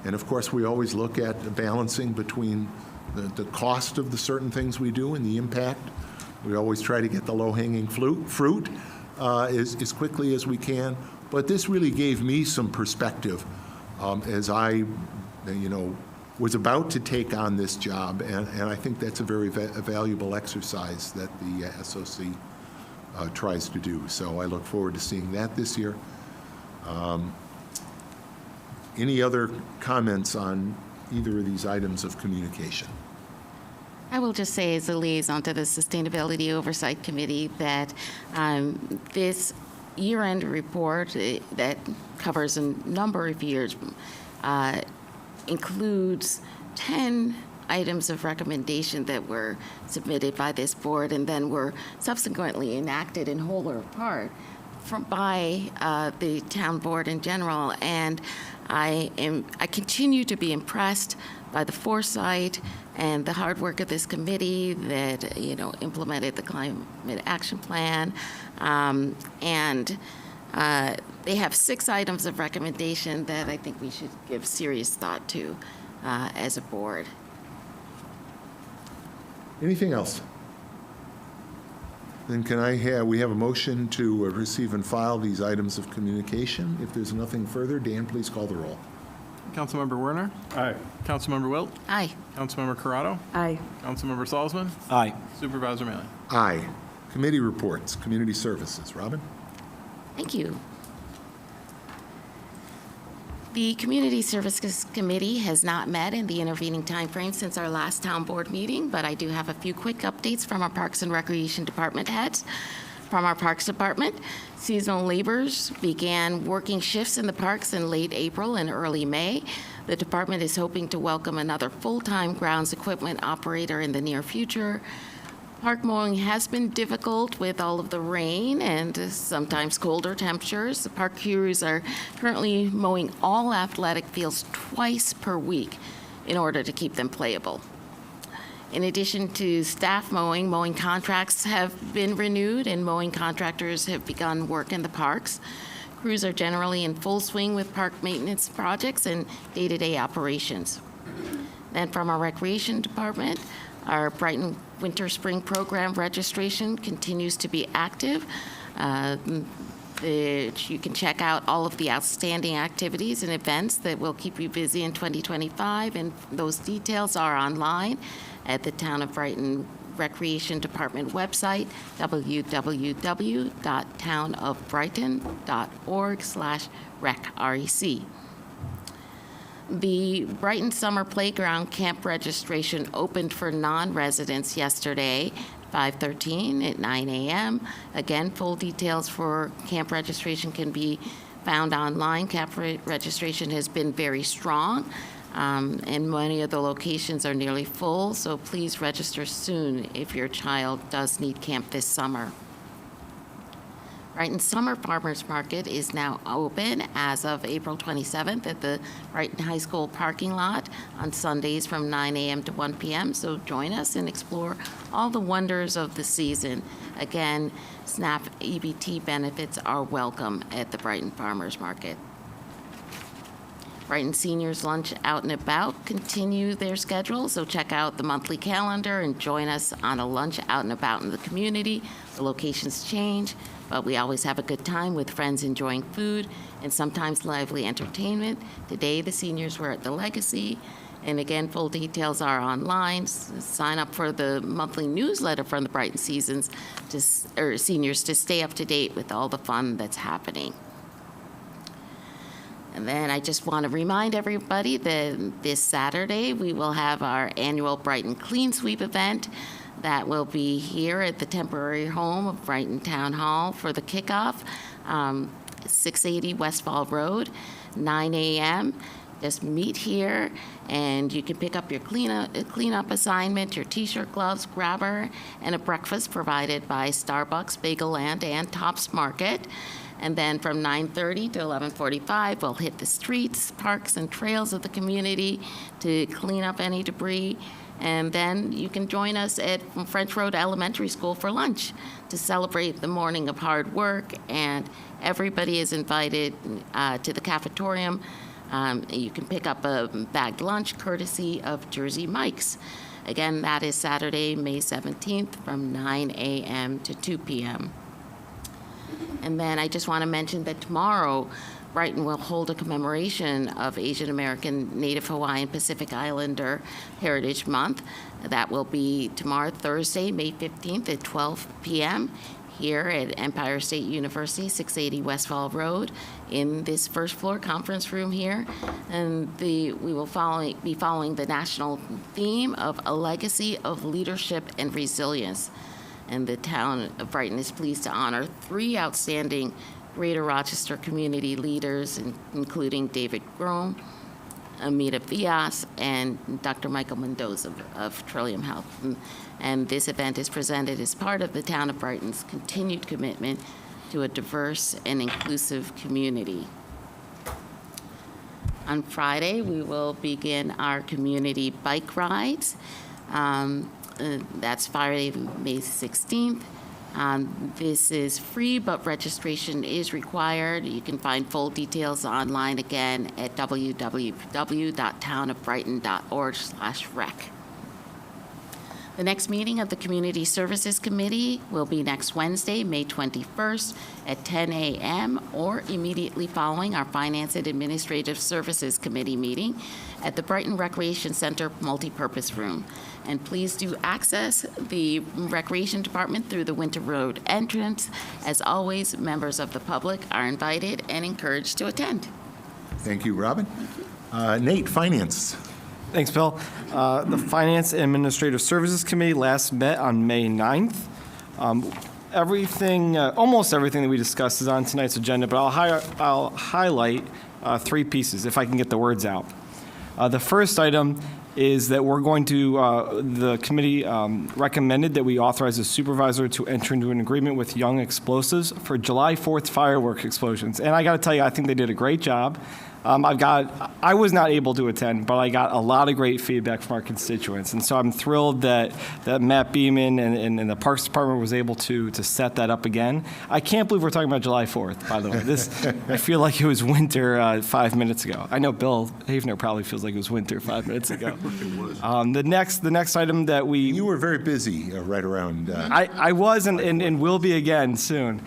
And of course, we always look at the balancing between the cost of the certain things we do and the impact. We always try to get the low-hanging fruit as quickly as we can. But this really gave me some perspective as I, was about to take on this job. And I think that's a very valuable exercise that the SOC tries to do. So I look forward to seeing that this year. Any other comments on either of these items of communication? I will just say, as a liaison to the Sustainability Oversight Committee, that this year-end report that covers a number of years includes 10 items of recommendation that were submitted by this board and then were subsequently enacted in whole or part by the town board in general. And I continue to be impressed by the foresight and the hard work of this committee that, implemented the climate action plan. They have 6 items of recommendation that I think we should give serious thought to as a board. Anything else? Then we have a motion to receive and file these items of communication. If there's nothing further, Dan, please call the roll. Councilmember Werner? Aye. Councilmember Wilt? Aye. Councilmember Corrado? Aye. Councilmember Salzman? Aye. Supervisor Mealy? Aye. Committee reports, community services. Robin? Thank you. The Community Services Committee has not met in the intervening timeframe since our last town board meeting, but I do have a few quick updates from our Parks and Recreation Department heads. From our Parks Department, seasonal laborers began working shifts in the parks in late April and early May. The department is hoping to welcome another full-time grounds equipment operator in the near future. Park mowing has been difficult with all of the rain and sometimes colder temperatures. The park crews are currently mowing all athletic fields twice per week in order to keep them playable. In addition to staff mowing contracts have been renewed and mowing contractors have begun work in the parks. Crews are generally in full swing with park maintenance projects and day-to-day operations. Then from our Recreation Department, our Brighton Winter Spring Program registration continues to be active. You can check out all of the outstanding activities and events that will keep you busy in 2025, and those details are online at the Town of Brighton Recreation Department website, www.townofbrighton.org/rec. The Brighton Summer Playground Camp registration opened for non-residents yesterday, 5/13 at 9 a.m. Again, full details for camp registration can be found online. Camp registration has been very strong, and many of the locations are nearly full, so please register soon if your child does need camp this summer. Brighton Summer Farmers Market is now open as of April 27th at the Brighton High School parking lot on Sundays from 9 a.m. to 1 p.m. So join us and explore all the wonders of the season. Again, SNAP EBT benefits are welcome at the Brighton Farmers Market. Brighton Seniors Lunch Out and About continue their schedule, so check out the monthly calendar and join us on a lunch out and about in the community. The locations change, but we always have a good time with friends enjoying food and sometimes lively entertainment. Today, the seniors were at the Legacy, and again, full details are online. Sign up for the monthly newsletter from the Brighton Seniors to stay up to date with all the fun that's happening. And then I just want to remind everybody that this Saturday we will have our annual Brighton Clean Sweep event. That will be here at the temporary home of Brighton Town Hall for the kickoff, 680 Westfall Road, 9 a.m. Just meet here, and you can pick up your cleanup assignment, your T-shirt, gloves, grabber, and a breakfast provided by Starbucks, Bagel Land, and Tops Market. And then from 9:30 to 11:45, we'll hit the streets, parks, and trails of the community to clean up any debris. And then you can join us at French Road Elementary School for lunch to celebrate the morning of hard work. And everybody is invited to the cafetorium. You can pick up a bagged lunch courtesy of Jersey Mike's. Again, that is Saturday, May 17th from 9 a.m. to 2 p.m. And then I just want to mention that tomorrow, Brighton will hold a commemoration of Asian American, Native Hawaiian, Pacific Islander Heritage Month. That will be tomorrow, Thursday, May 15th at 12 p.m. here at Empire State University, 680 Westfall Road, in this first floor conference room here. And we will be following the national theme of a legacy of leadership and resilience. And the town of Brighton is pleased to honor 3 outstanding Greater Rochester community leaders, including David Grome, Amita Vias, and Dr. Michael Mendoza of Trillium Health. And this event is presented as part of the town of Brighton's continued commitment to a diverse and inclusive community. On Friday, we will begin our community bike rides. That's Friday, May 16th. This is free, but registration is required. You can find full details online again at www.townofbrighton.org/rec. The next meeting of the Community Services Committee will be next Wednesday, May 21st at 10 a.m. or immediately following our Finance and Administrative Services Committee meeting at the Brighton Recreation Center Multipurpose Room. And please do access the Recreation Department through the Winter Road entrance. As always, members of the public are invited and encouraged to attend. Thank you, Robin. Nate, Finance. Thanks, Bill. The Finance and Administrative Services Committee last met on May 9th. Almost everything that we discussed is on tonight's agenda, but I'll highlight 3 pieces, if I can get the words out. The first item is that we're going to, the committee recommended that we authorize the supervisor to enter into an agreement with Young Explosives for July 4th fireworks explosions. And I got to tell you, I think they did a great job. I was not able to attend, but I got a lot of great feedback from our constituents. And so I'm thrilled that Matt Beeman and the Parks Department was able to set that up again. I can't believe we're talking about July 4th, by the way. I feel like it was winter 5 minutes ago. I know Bill Havener probably feels like it was winter 5 minutes ago. It was. The next item that we... You were very busy right around... I was and will be again soon.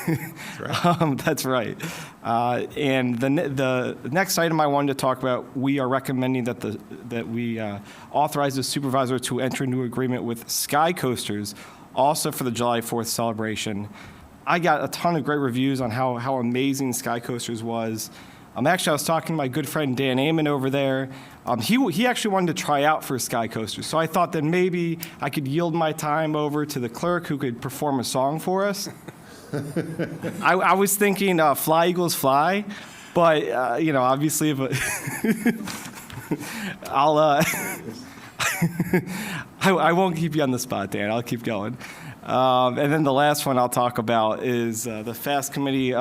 That's right. That's right. And the next item I wanted to talk about, we are recommending that we authorize the supervisor to enter into agreement with Sky Coasters, also for the July 4th celebration. I got a ton of great reviews on how amazing Sky Coasters was. Actually, I was talking to my good friend Dan Amon over there. He actually wanted to try out for Sky Coasters, so I thought that maybe I could yield my time over to the clerk who could perform a song for us. I was thinking Fly, Eagles, Fly, but, obviously, I won't keep you on the spot, Dan. I'll keep going. And then the last one I'll talk about is the FAST Committee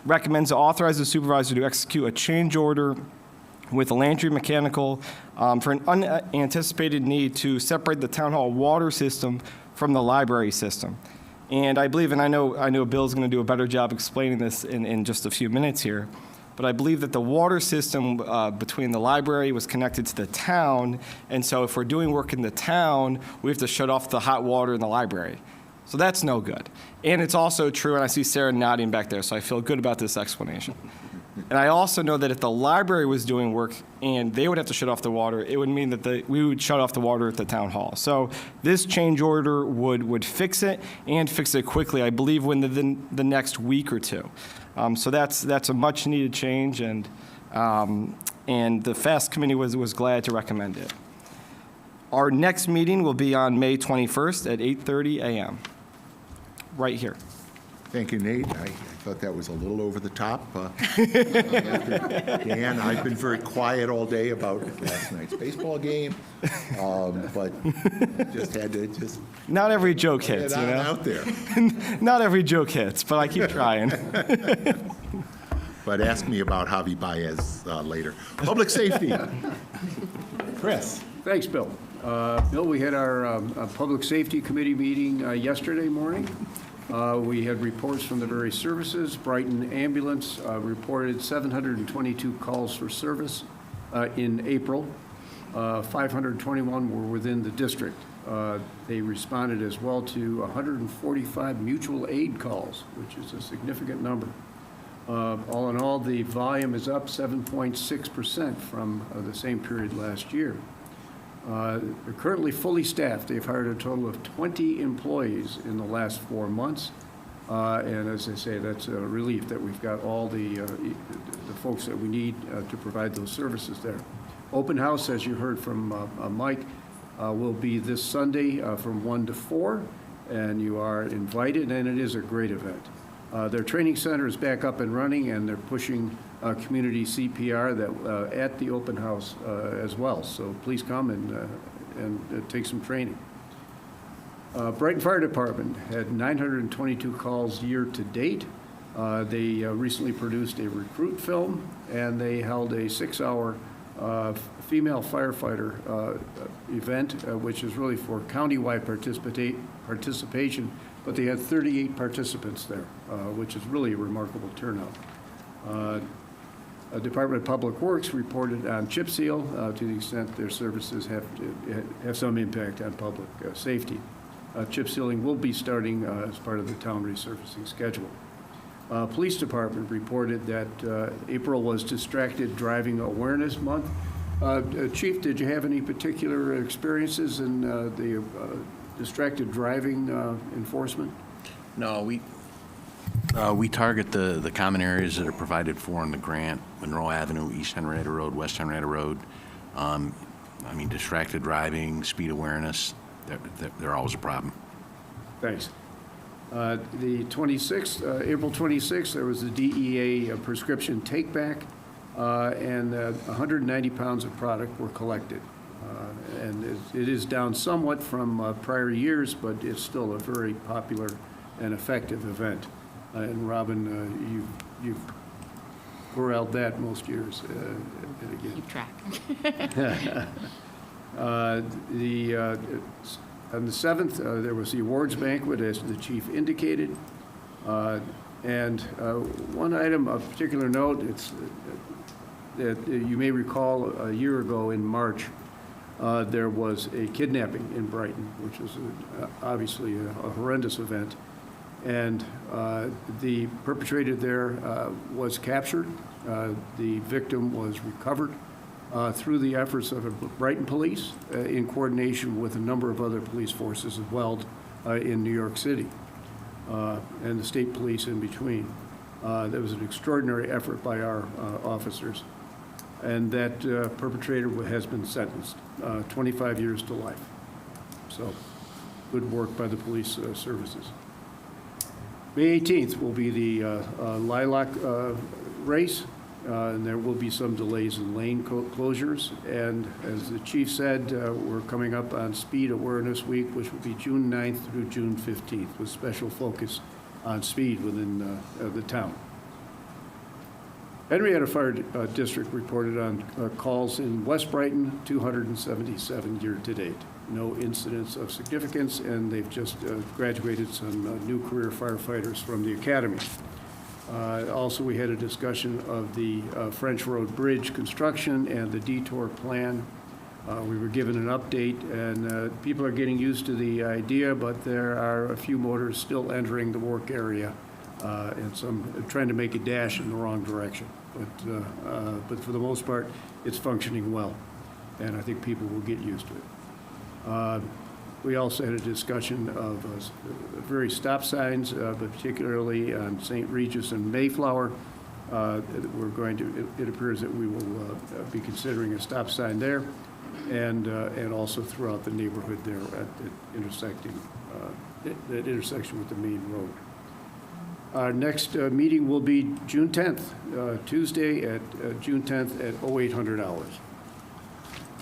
recommends to authorize the supervisor to execute a change order with Landry Mechanical for an unanticipated need to separate the town hall water system from the library system. And I believe, and I know Bill's going to do a better job explaining this in just a few minutes here, but I believe that the water system between the library was connected to the town, and so if we're doing work in the town, we have to shut off the hot water in the library. So that's no good. And it's also true, and I see Sarah nodding back there, so I feel good about this explanation. And I also know that if the library was doing work and they would have to shut off the water, it would mean that we would shut off the water at the town hall. So this change order would fix it and fix it quickly, I believe, within the next week or two. So that's a much needed change, and the FAST Committee was glad to recommend it. Our next meeting will be on May 21st at 8:30 a.m. right here. Thank you, Nate. I thought that was a little over the top. Dan, I've been very quiet all day about last night's baseball game, but just had to Not every joke hits, get out there. Not every joke hits, but I keep trying. But ask me about Javi Baez later. Public safety. Chris. Thanks, Bill. Bill, we had our Public Safety Committee meeting yesterday morning. We had reports from the various services. Brighton Ambulance reported 722 calls for service in April. 521 were within the district. They responded as well to 145 mutual aid calls, which is a significant number. All in all, the volume is up 7.6% from the same period last year. They're currently fully staffed. They've hired a total of 20 employees in the last 4 months. And as I say, that's a relief that we've got all the folks that we need to provide those services there. Open house, as you heard from Mike, will be this Sunday from 1 to 4, and you are invited, and it is a great event. Their training center is back up and running, and they're pushing community CPR that at the open house as well. So please come and take some training. Brighton Fire Department had 922 calls year to date. They recently produced a recruit film, and they held a 6-hour female firefighter event, which is really for countywide participation, but they had 38 participants there, which is really a remarkable turnout. Department of Public Works reported on chip seal to the extent their services have some impact on public safety. Chip sealing will be starting as part of the town resurfacing schedule. Police Department reported that April was Distracted Driving Awareness Month. Chief, did you have any particular experiences in the distracted driving enforcement? No, we target the common areas that are provided for in the grant: Monroe Avenue, East Henrietta Road, West Henrietta Road. I mean, distracted driving, speed awareness, they're always a problem. Thanks. The 26th, April 26th, there was the DEA prescription take-back, and 190 pounds of product were collected. And it is down somewhat from prior years, but it's still a very popular and effective event. And Robin, you've corralled that most years. Keep track. On the 7th, there was the awards banquet, as the chief indicated. And one item of particular note, it's that you may recall a year ago in March, there was a kidnapping in Brighton, which was obviously a horrendous event. And the perpetrator there was captured. The victim was recovered through the efforts of Brighton Police in coordination with a number of other police forces as well in New York City and the state police in between. There was an extraordinary effort by our officers, and that perpetrator has been sentenced 25 years to life. So good work by the police services. May 18th will be the Lilac race. And there will be some delays in lane closures. And as the chief said, we're coming up on Speed Awareness Week, which will be June 9th through June 15th, with special focus on speed within the town. Henrietta Fire District reported on calls in West Brighton, 277 year to date. No incidents of significance, and they've just graduated some new career firefighters from the academy. Also, we had a discussion of the French Road Bridge construction and the detour plan. We were given an update, and people are getting used to the idea, but there are a few motors still entering the work area, and some trying to make a dash in the wrong direction. But for the most part, it's functioning well, and I think people will get used to it. We also had a discussion of various stop signs, but particularly on St. Regis and Mayflower. It appears that we will be considering a stop sign there, and also throughout the neighborhood there at the intersection with the main road. Our next meeting will be June 10th, Tuesday at June 10th at 0800 hours.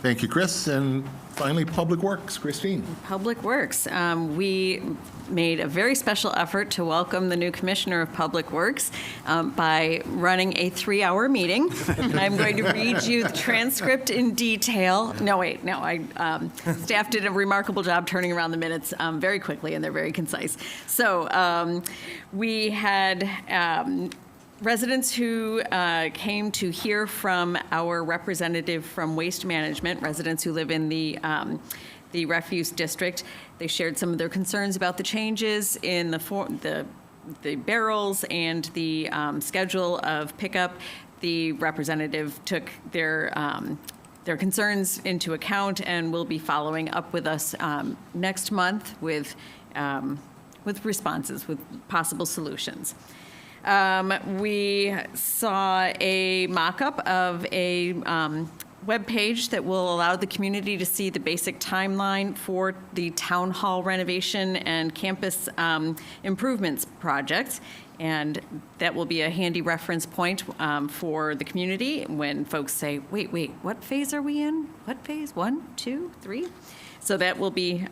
Thank you, Chris. And finally, Public Works. Christine. Public Works. We made a very special effort to welcome the new Commissioner of Public Works by running a 3-hour meeting. I'm going to read you the transcript in detail. Staff did a remarkable job turning around the minutes very quickly, and they're very concise. So we had residents who came to hear from our representative from Waste Management, residents who live in the refuse district. They shared some of their concerns about the changes in the barrels and the schedule of pickup. The representative took their their concerns into account, and will be following up with us next month with responses, with possible solutions. We saw a mock-up of a web page that will allow the community to see the basic timeline for the town hall renovation and campus improvements projects. And that will be a handy reference point for the community when folks say, wait, what phase are we in? What phase? 1, 2, 3? So that will be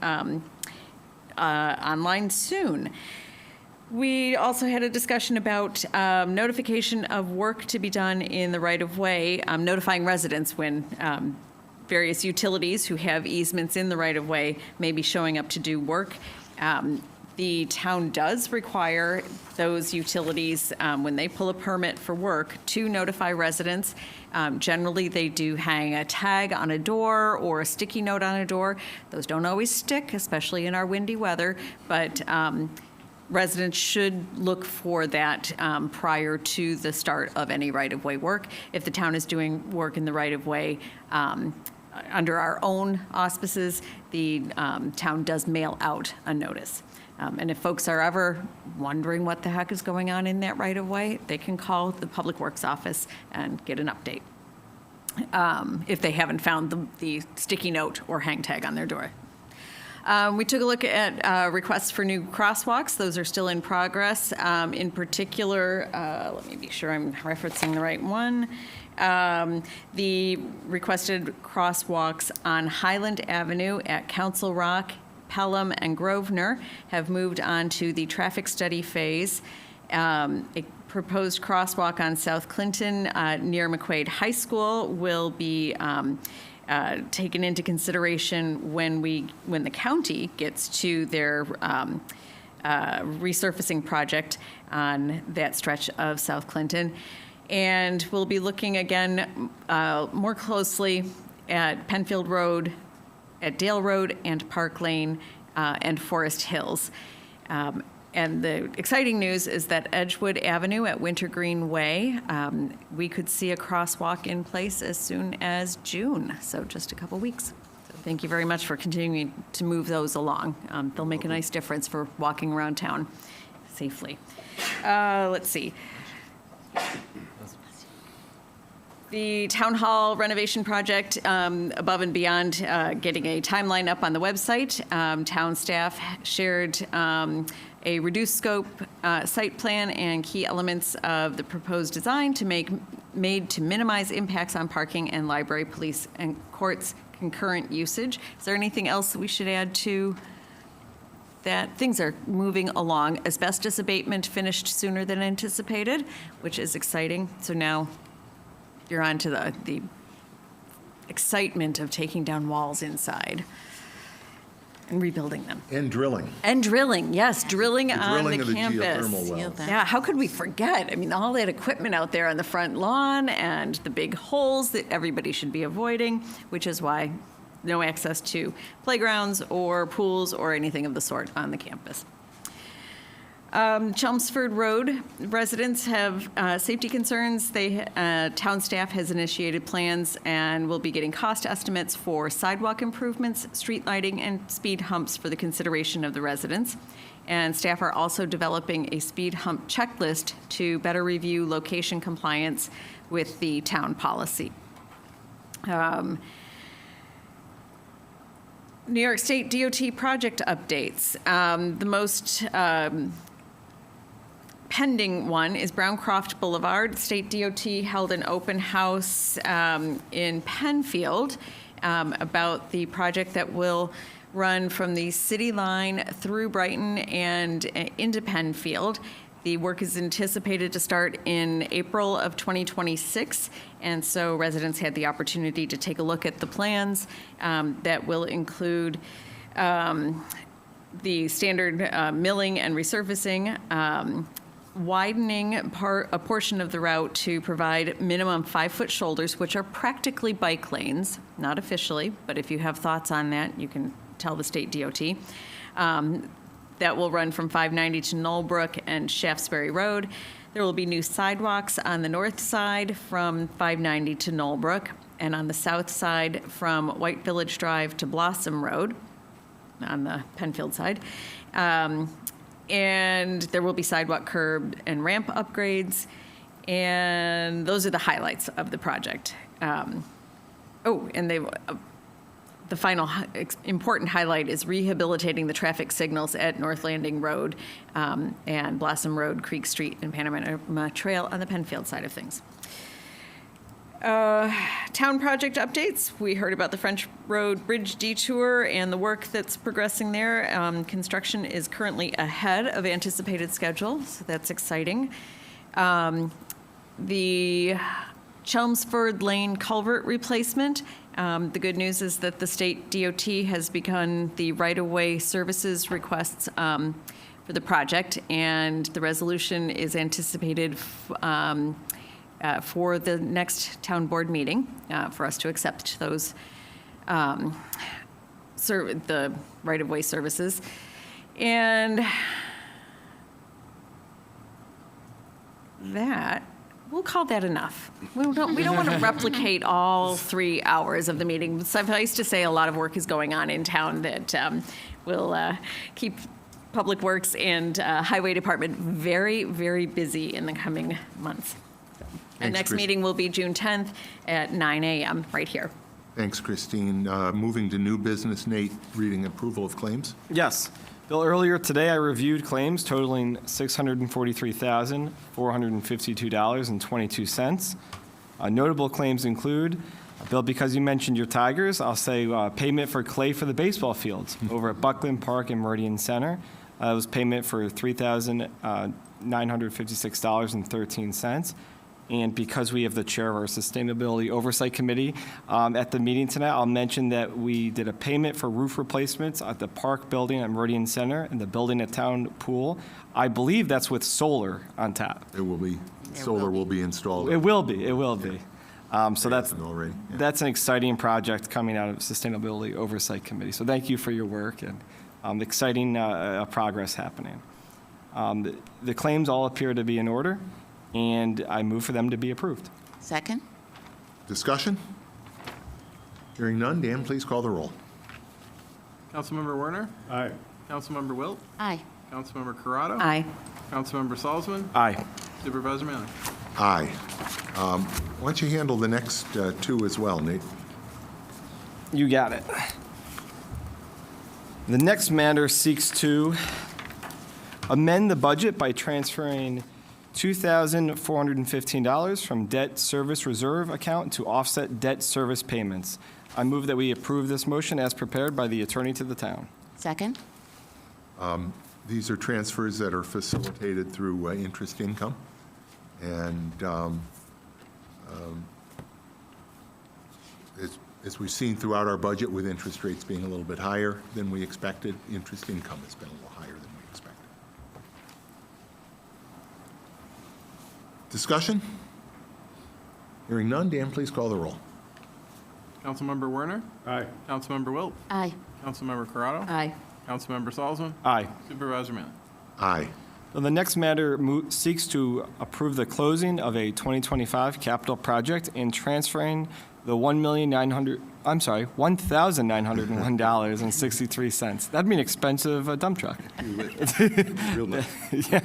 online soon. We also had a discussion about notification of work to be done in the right-of-way, notifying residents when various utilities who have easements in the right-of-way may be showing up to do work. The town does require those utilities, when they pull a permit for work, to notify residents. Generally, they do hang a tag on a door or a sticky note on a door. Those don't always stick, especially in our windy weather, but residents should look for that prior to the start of any right-of-way work. If the town is doing work in the right-of-way under our own auspices, the town does mail out a notice. And if folks are ever wondering what the heck is going on in that right-of-way, they can call the Public Works office and get an update if they haven't found the sticky note or hang tag on their door. We took a look at requests for new crosswalks. Those are still in progress. In particular, let me be sure I'm referencing the right one. The requested crosswalks on Highland Avenue at Council Rock, Pelham, and Grosvenor have moved on to the traffic study phase. A proposed crosswalk on South Clinton near McQuaid High School will be taken into consideration when the county gets to their resurfacing project on that stretch of South Clinton. And we'll be looking again more closely at Penfield Road, at Dale Road and Park Lane and Forest Hills. And the exciting news is that Edgewood Avenue at Wintergreen Way, we could see a crosswalk in place as soon as June, so just a couple weeks. So thank you very much for continuing to move those along. They'll make a nice difference for walking around town safely. Let's see. The Town Hall renovation project, above and beyond getting a timeline up on the website, town staff shared a reduced scope site plan and key elements of the proposed design made to minimize impacts on parking and library, police, and courts concurrent usage. Is there anything else that we should add to that? Things are moving along. Asbestos abatement finished sooner than anticipated, which is exciting. So now you're on to the excitement of taking down walls inside and rebuilding them. And drilling. And drilling, yes, drilling on the Drilling of the campus. geothermal wells. Yeah, how could we forget? I mean, all that equipment out there on the front lawn and the big holes that everybody should be avoiding, which is why no access to playgrounds or pools or anything of the sort on the campus. Chelmsford Road residents have safety concerns. Town staff has initiated plans and will be getting cost estimates for sidewalk improvements, street lighting, and speed humps for the consideration of the residents. And staff are also developing a speed hump checklist to better review location compliance with the town policy. New York State DOT project updates. The most pending one is Browncroft Boulevard. State DOT held an open house in Penfield about the project that will run from the city line through Brighton and into Penfield. The work is anticipated to start in April of 2026, and so residents had the opportunity to take a look at the plans that will include the standard milling and resurfacing, widening a portion of the route to provide minimum 5-foot shoulders, which are practically bike lanes, not officially, but if you have thoughts on that, you can tell the state DOT. That will run from 590 to Knollbrook and Shaftesbury Road. There will be new sidewalks on the north side from 590 to Knollbrook. and on the south side from White Village Drive to Blossom Road, on the Penfield side. And there will be sidewalk, curb, and ramp upgrades. And those are the highlights of the project. And the final important highlight is rehabilitating the traffic signals at North Landing Road and Blossom Road, Creek Street, and Panorama Trail on the Penfield side of things. Town project updates. We heard about the French Road Bridge detour and the work that's progressing there. Construction is currently ahead of anticipated schedule, so that's exciting. The Chelmsford Lane culvert replacement. The good news is that the state DOT has begun the right-of-way services requests for the project, and the resolution is anticipated for the next town board meeting for us to accept those the right-of-way services. And that, we'll call that enough. We don't want to replicate all 3 hours of the meeting. Suffice to say, a lot of work is going on in town that will keep Public Works and Highway Department very, very busy in the coming months. The next meeting will be June 10th at 9 a.m. right here. Thanks, Christine. Moving to new business, Nate, reading approval of claims. Yes. Bill, earlier today I reviewed claims totaling $643,452.22. Notable claims include, Bill, because you mentioned your Tigers, I'll say payment for clay for the baseball fields over at Buckland Park and Meridian Center. It was payment for $3,956.13. And because we have the chair of our Sustainability Oversight Committee at the meeting tonight, I'll mention that we did a payment for roof replacements at the Park Building at Meridian Center and the building at Town Pool. I believe that's with solar on top. It will be, solar will be installed. It will be. So that's already. Yeah. That's an exciting project coming out of Sustainability Oversight Committee. So thank you for your work and exciting progress happening. The claims all appear to be in order, and I move for them to be approved. Second? Discussion? Hearing none, Dan, please call the roll. Councilmember Werner? Aye. Councilmember Wilt? Aye. Councilmember Corrado? Aye. Councilmember Salzman? Aye. Supervisor Manning? Aye. Why don't you handle the next two as well, Nate? You got it. The next matter seeks to amend the budget by transferring $2,415 from debt service reserve account to offset debt service payments. I move that we approve this motion as prepared by the attorney to the town. Second? These are transfers that are facilitated through interest income. And as we've seen throughout our budget, with interest rates being a little bit higher than we expected, interest income has been a little higher than we expected. Discussion? Hearing none, Dan, please call the roll. Councilmember Werner? Aye. Councilmember Wilt? Aye. Councilmember Corrado? Aye. Councilmember Salzman? Aye. Supervisor Manning? Aye. So the next matter seeks to approve the closing of a 2025 capital project and transferring the $1,901.63. That'd be an expensive dump truck. Real nice. Yeah.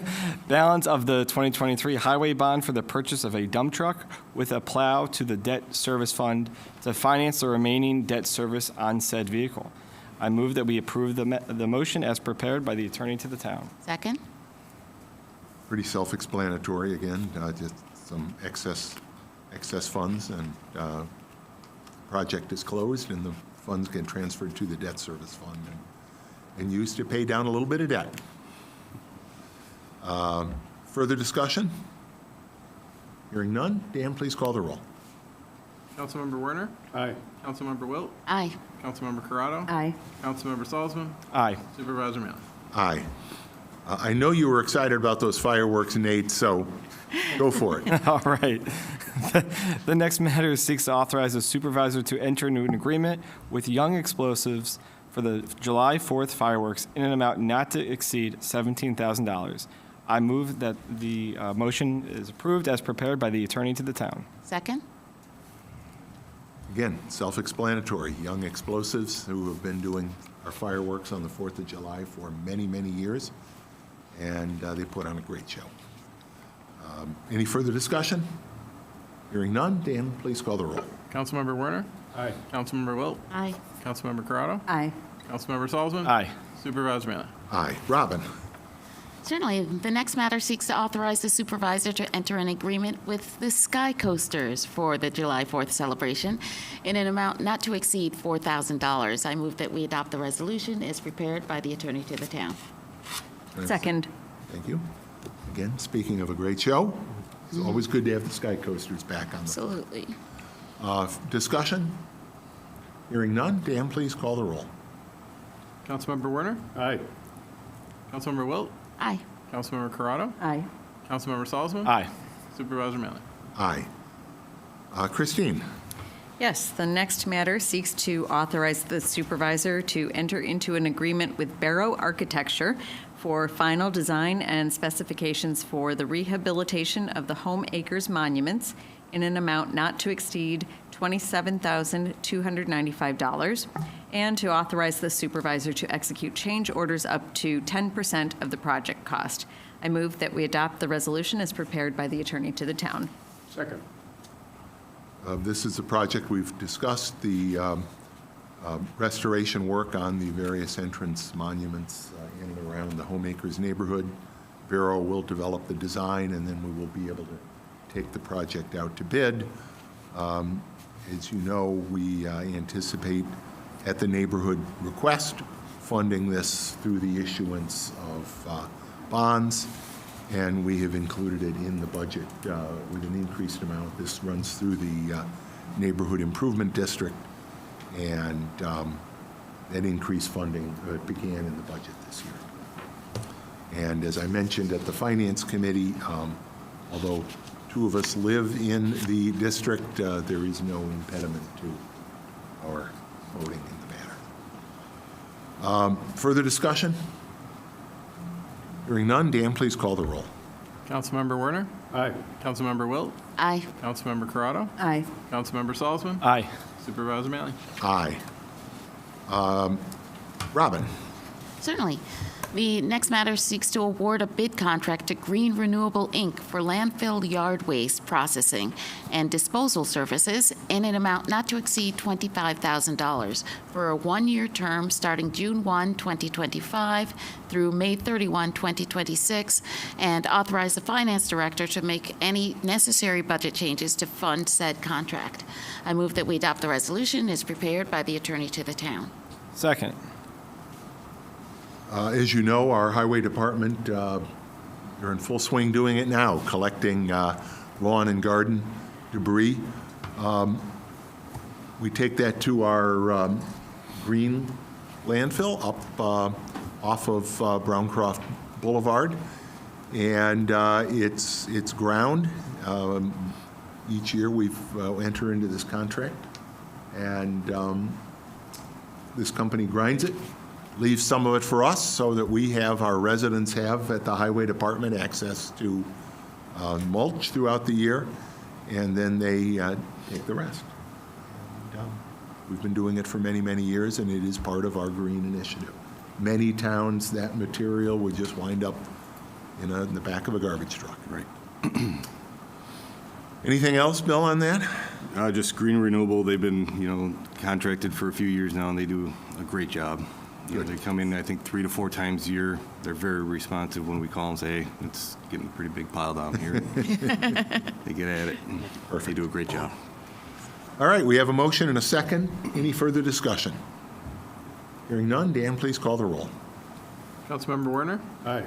Balance of the 2023 highway bond for the purchase of a dump truck with a plow to the debt service fund to finance the remaining debt service on said vehicle. I move that we approve the motion as prepared by the attorney to the town. Second? Pretty self-explanatory, again, just some excess funds, and project is closed, and the funds get transferred to the debt service fund and used to pay down a little bit of debt. Further discussion? Hearing none, Dan, please call the roll. Councilmember Werner? Aye. Councilmember Wilt? Aye. Councilmember Corrado? Aye. Councilmember Salzman? Aye. Supervisor Manning? Aye. I know you were excited about those fireworks, Nate, so go for it. All right. The next matter seeks to authorize the supervisor to enter into an agreement with Young Explosives for the July 4th fireworks in an amount not to exceed $17,000. I move that the motion is approved as prepared by the attorney to the town. Second? Again, self-explanatory, young explosives who have been doing our fireworks on the 4th of July for many, many years, and they put on a great show. Any further discussion? Hearing none, Dan, please call the roll. Councilmember Werner? Aye. Councilmember Wilt? Aye. Councilmember Corrado? Aye. Councilmember Salzman? Aye. Supervisor Mealy? Aye. Robin? Certainly. The next matter seeks to authorize the supervisor to enter an agreement with the Sky Coasters for the July 4th celebration in an amount not to exceed $4,000. I move that we adopt the resolution as prepared by the attorney to the town. Second. Thank you. Again, speaking of a great show, it's always good to have the Sky Coasters back on the Absolutely. discussion. Hearing none, Dan, please call the roll. Councilmember Werner? Aye. Councilmember Wilt? Aye. Councilmember Corrado? Aye. Councilmember Salzman? Aye. Supervisor Mealy? Aye. Christine? Yes, the next matter seeks to authorize the supervisor to enter into an agreement with Barrow Architecture for final design and specifications for the rehabilitation of the Home Acres monuments in an amount not to exceed $27,295, and to authorize the supervisor to execute change orders up to 10% of the project cost. I move that we adopt the resolution as prepared by the attorney to the town. Second. This is a project we've discussed, the restoration work on the various entrance monuments in and around the Homeacres neighborhood. Barrow will develop the design, and then we will be able to take the project out to bid. As you know, we anticipate at the neighborhood request funding this through the issuance of bonds, and we have included it in the budget with an increased amount. This runs through the Neighborhood Improvement District, and that increased funding began in the budget this year. And as I mentioned at the Finance Committee, although two of us live in the district, there is no impediment to our voting in the matter. Further discussion? Hearing none, Dan, please call the roll. Councilmember Werner? Aye. Councilmember Wilt? Aye. Councilmember Corrado? Aye. Councilmember Salzman? Aye. Supervisor Mealy? Aye. Robin? Certainly. The next matter seeks to award a bid contract to Green Renewable, Inc. for landfill yard waste processing and disposal services in an amount not to exceed $25,000 for a one-year term starting June 1, 2025 through May 31, 2026, and authorize the finance director to make any necessary budget changes to fund said contract. I move that we adopt the resolution as prepared by the attorney to the town. Second. As you know, our highway department, they're in full swing doing it now, collecting lawn and garden debris. We take that to our green landfill up off of Browncroft Boulevard, and it's ground. Each year we enter into this contract, and this company grinds it, leaves some of it for us so that we have, our residents have at the highway department access to mulch throughout the year, and then they take the rest. And, we've been doing it for many, many years, and it is part of our green initiative. Many towns, that material would just wind up in the back of a garbage truck. Right. Anything else, Bill, on that? Just Green Renewable, they've been, contracted for a few years now, and they do a great job. They come in, I think, 3 to 4 times a year. They're very responsive when we call and say, hey, it's getting a pretty big pile down here. They get at it. They do a great job. All right, we have a motion and a second. Any further discussion? Hearing none, Dan, please call the roll. Councilmember Werner? Aye.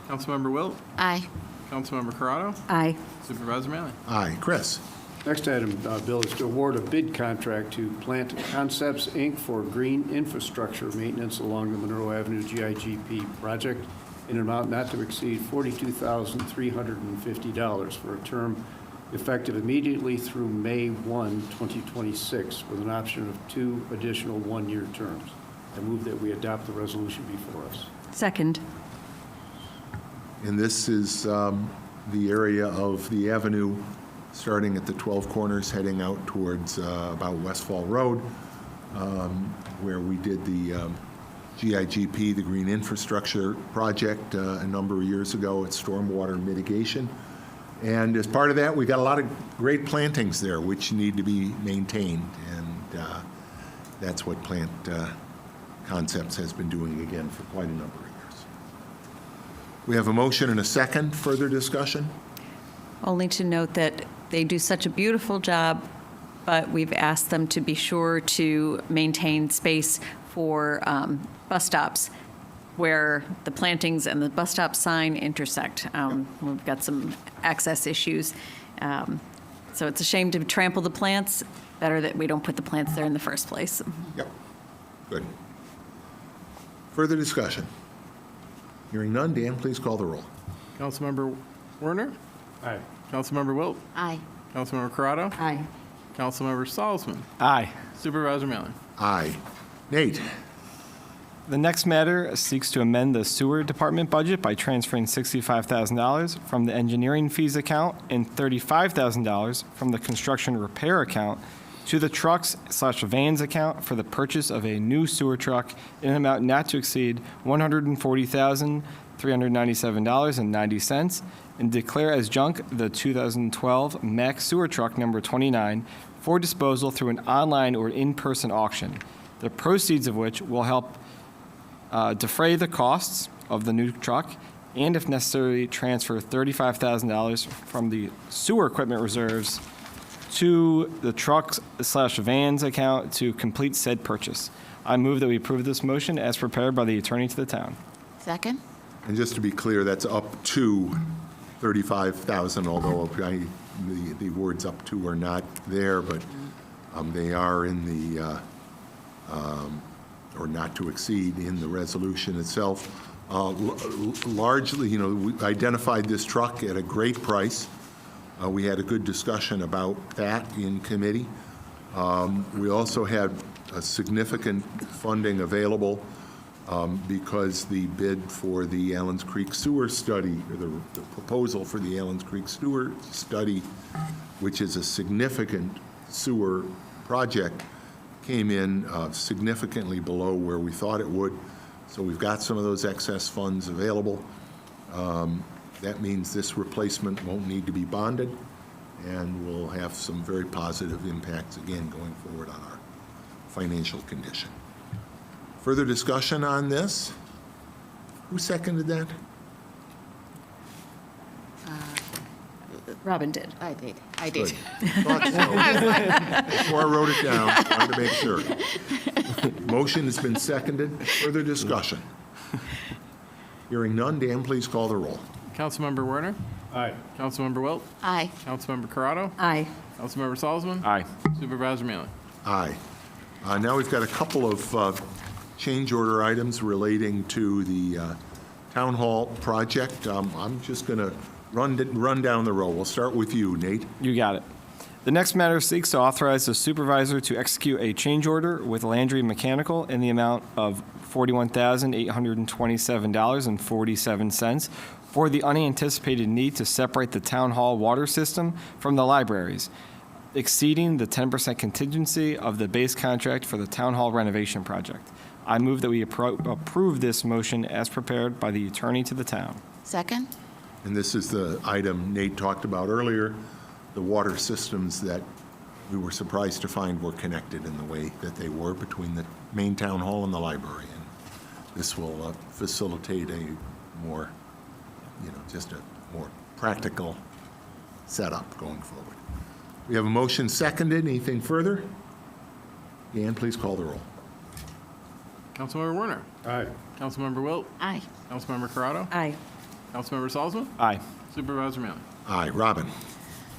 Councilmember Wilt? Aye. Councilmember Corrado? Aye. Supervisor Mealy? Aye. Chris? Next item, Bill, is to award a bid contract to Plant Concepts, Inc. for green infrastructure maintenance along the Monroe Avenue GIGP project in an amount not to exceed $42,350 for a term effective immediately through May 1, 2026, with an option of 2 additional one-year terms. I move that we adopt the resolution before us. Second. And this is the area of the avenue starting at the 12 Corners, heading out towards about Westfall Road, where we did the GIGP, the Green Infrastructure Project, a number of years ago at stormwater mitigation. And as part of that, we got a lot of great plantings there, which need to be maintained. And that's what Plant Concepts has been doing again for quite a number of years. We have a motion and a second. Further discussion? Only to note that they do such a beautiful job, but we've asked them to be sure to maintain space for bus stops where the plantings and the bus stop sign intersect. We've got some access issues. So it's a shame to trample the plants. Better that we don't put the plants there in the first place. Yep. Good. Further discussion? Hearing none, Dan, please call the roll. Councilmember Werner? Aye. Councilmember Wilt? Aye. Councilmember Corrado? Aye. Councilmember Salzman? Aye. Supervisor Mailer? Aye. Nate? The next matter seeks to amend the sewer department budget by transferring $65,000 from the engineering fees account and $35,000 from the construction repair account to the trucks/vans account for the purchase of a new sewer truck in an amount not to exceed $140,397.90, and declare as junk the 2012 Mack sewer truck number 29 for disposal through an online or in-person auction, the proceeds of which will help defray the costs of the new truck, and if necessary, transfer $35,000 from the sewer equipment reserves to the trucks/vans account to complete said purchase. I move that we approve this motion as prepared by the attorney to the town. Second? And just to be clear, that's up to $35,000, although the words "up to" are not there, but they are in the, or not to exceed in the resolution itself. Largely, we identified this truck at a great price. We had a good discussion about that in committee. We also had a significant funding available because the bid for the Allens Creek Sewer Study, or the proposal for the Allens Creek Sewer Study, which is a significant sewer project, came in significantly below where we thought it would. So we've got some of those excess funds available. That means this replacement won't need to be bonded, and will have some very positive impacts, again, going forward on our financial condition. Further discussion on this? Who seconded that? Robin did. I did. Good. Thought so. Before I wrote it down, wanted to make sure. Motion has been seconded. Further discussion? Hearing none, Dan, please call the roll. Councilmember Werner? Aye. Councilmember Wilt? Aye. Councilmember Corrado? Aye. Councilmember Salzman? Aye. Supervisor Mailer? Aye. Now we've got a couple of change order items relating to the town hall project. I'm just going to run down the row. We'll start with you, Nate. You got it. The next matter seeks to authorize the supervisor to execute a change order with Landry Mechanical in the amount of $41,827.47 for the unanticipated need to separate the town hall water system from the libraries, exceeding the 10% contingency of the base contract for the town hall renovation project. I move that we approve this motion as prepared by the attorney to the town. Second? And this is the item Nate talked about earlier, the water systems that we were surprised to find were connected in the way that they were between the main town hall and the library. And this will facilitate a more, just a more practical setup going forward. We have a motion seconded. Anything further? Dan, please call the roll. Councilmember Werner? Aye. Councilmember Wilt? Aye. Councilmember Corrado? Aye. Councilmember Salzman? Aye. Supervisor Mailer? Aye. Robin.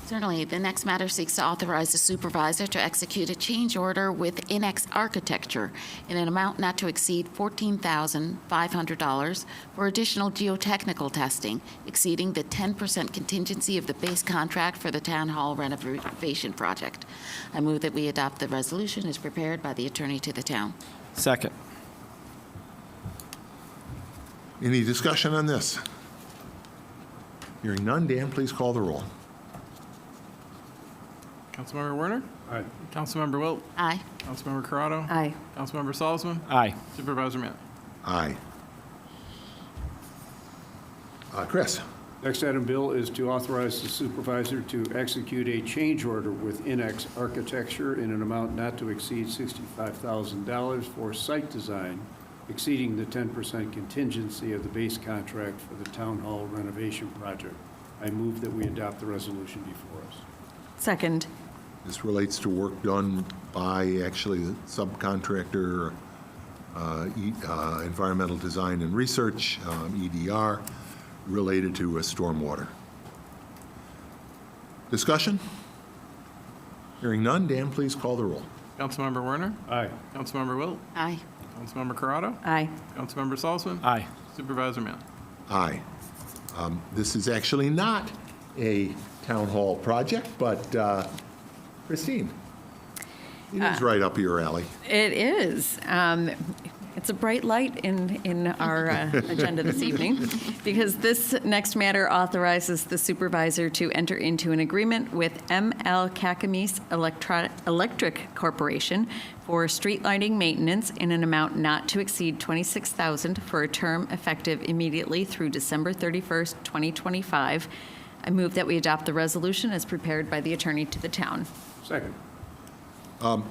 Certainly. The next matter seeks to authorize the supervisor to execute a change order with Inex Architecture in an amount not to exceed $14,500 for additional geotechnical testing, exceeding the 10% contingency of the base contract for the town hall renovation project. I move that we adopt the resolution as prepared by the attorney to the town. Second. Any discussion on this? Hearing none, Dan, please call the roll. Councilmember Werner? Aye. Councilmember Wilt? Aye. Councilmember Corrado? Aye. Councilmember Salzman? Aye. Supervisor Manley? Aye. Chris? Next item, Bill, is to authorize the supervisor to execute a change order with Inex Architecture in an amount not to exceed $65,000 for site design, exceeding the 10% contingency of the base contract for the town hall renovation project. I move that we adopt the resolution before us. Second. This relates to work done by actually the subcontractor, Environmental Design and Research, EDR, related to stormwater. Discussion? Hearing none, Dan, please call the roll. Councilmember Werner? Aye. Councilmember Wilt? Aye. Councilmember Corrado? Aye. Councilmember Salzman? Aye. Supervisor Manley? Aye. This is actually not a town hall project, but Christine, it is right up your alley. It is. It's a bright light in our agenda this evening, because this next matter authorizes the supervisor to enter into an agreement with M.L. Cakamies Electric Corporation for street lighting maintenance in an amount not to exceed $26,000 for a term effective immediately through December 31st, 2025. I move that we adopt the resolution as prepared by the attorney to the town. Second.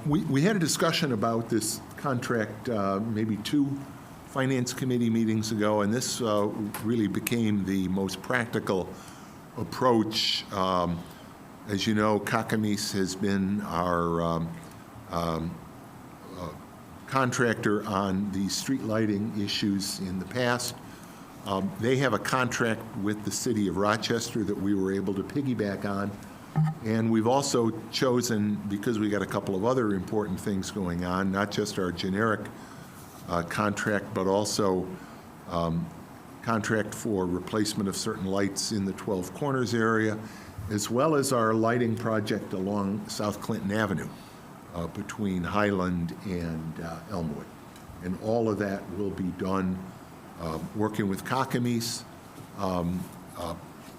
We had a discussion about this contract maybe 2 Finance Committee meetings ago, and this really became the most practical approach. As you know, Cakamies has been our contractor on the street lighting issues in the past. They have a contract with the city of Rochester that we were able to piggyback on. And we've also chosen, because we got a couple of other important things going on, not just our generic contract, but also contract for replacement of certain lights in the 12 Corners area, as well as our lighting project along South Clinton Avenue between Highland and Elmwood. And all of that will be done working with Cakamies,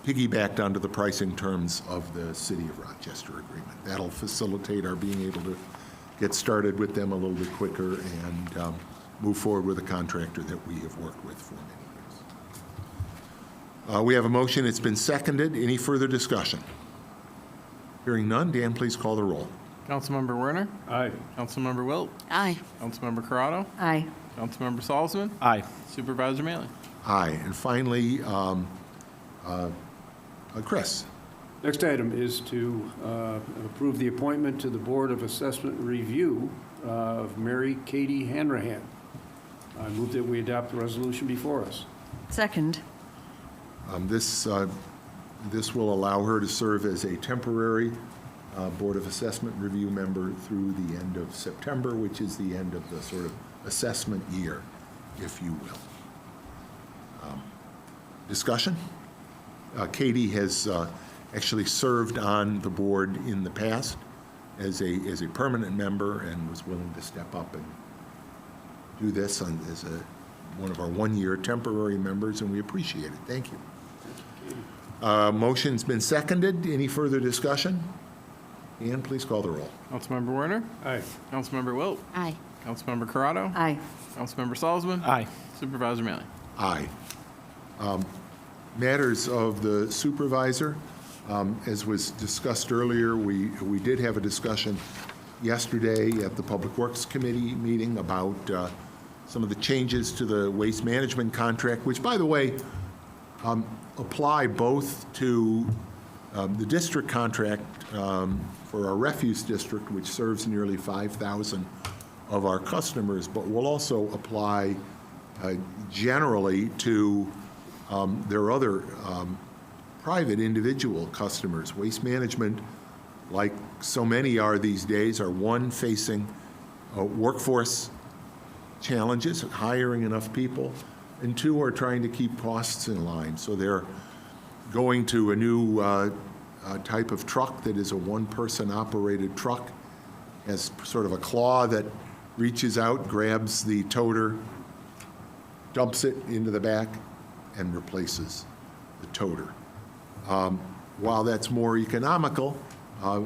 piggybacked onto the pricing terms of the City of Rochester agreement. That'll facilitate our being able to get started with them a little bit quicker and move forward with a contractor that we have worked with for many years. We have a motion. It's been seconded. Any further discussion? Hearing none, Dan, please call the roll. Councilmember Werner? Aye. Councilmember Wilt? Aye. Councilmember Corrado? Aye. Councilmember Salzman? Aye. Supervisor Manley? Aye. And finally, Chris. Next item is to approve the appointment to the Board of Assessment Review of Mary Katie Hanrahan. I move that we adopt the resolution before us. Second. This will allow her to serve as a temporary Board of Assessment Review member through the end of September, which is the end of the sort of assessment year, if you will. Discussion? Katie has actually served on the board in the past as a permanent member and was willing to step up and do this as one of our one-year temporary members, and we appreciate it. Thank you. Motion's been seconded. Any further discussion? Ian, please call the roll. Councilmember Werner? Aye. Councilmember Wilt? Aye. Councilmember Corrado? Aye. Councilmember Salzman? Aye. Supervisor Manley? Aye. Matters of the supervisor, as was discussed earlier, we did have a discussion yesterday at the Public Works Committee meeting about some of the changes to the waste management contract, which, by the way, apply both to the district contract for our refuse district, which serves nearly 5,000 of our customers, but will also apply generally to their other private individual customers. Waste management, like so many are these days, are one, facing workforce challenges, hiring enough people, and two, are trying to keep costs in line. So they're going to a new type of truck that is a one-person operated truck, has sort of a claw that reaches out, grabs the toter, dumps it into the back, and replaces the toter. While that's more economical,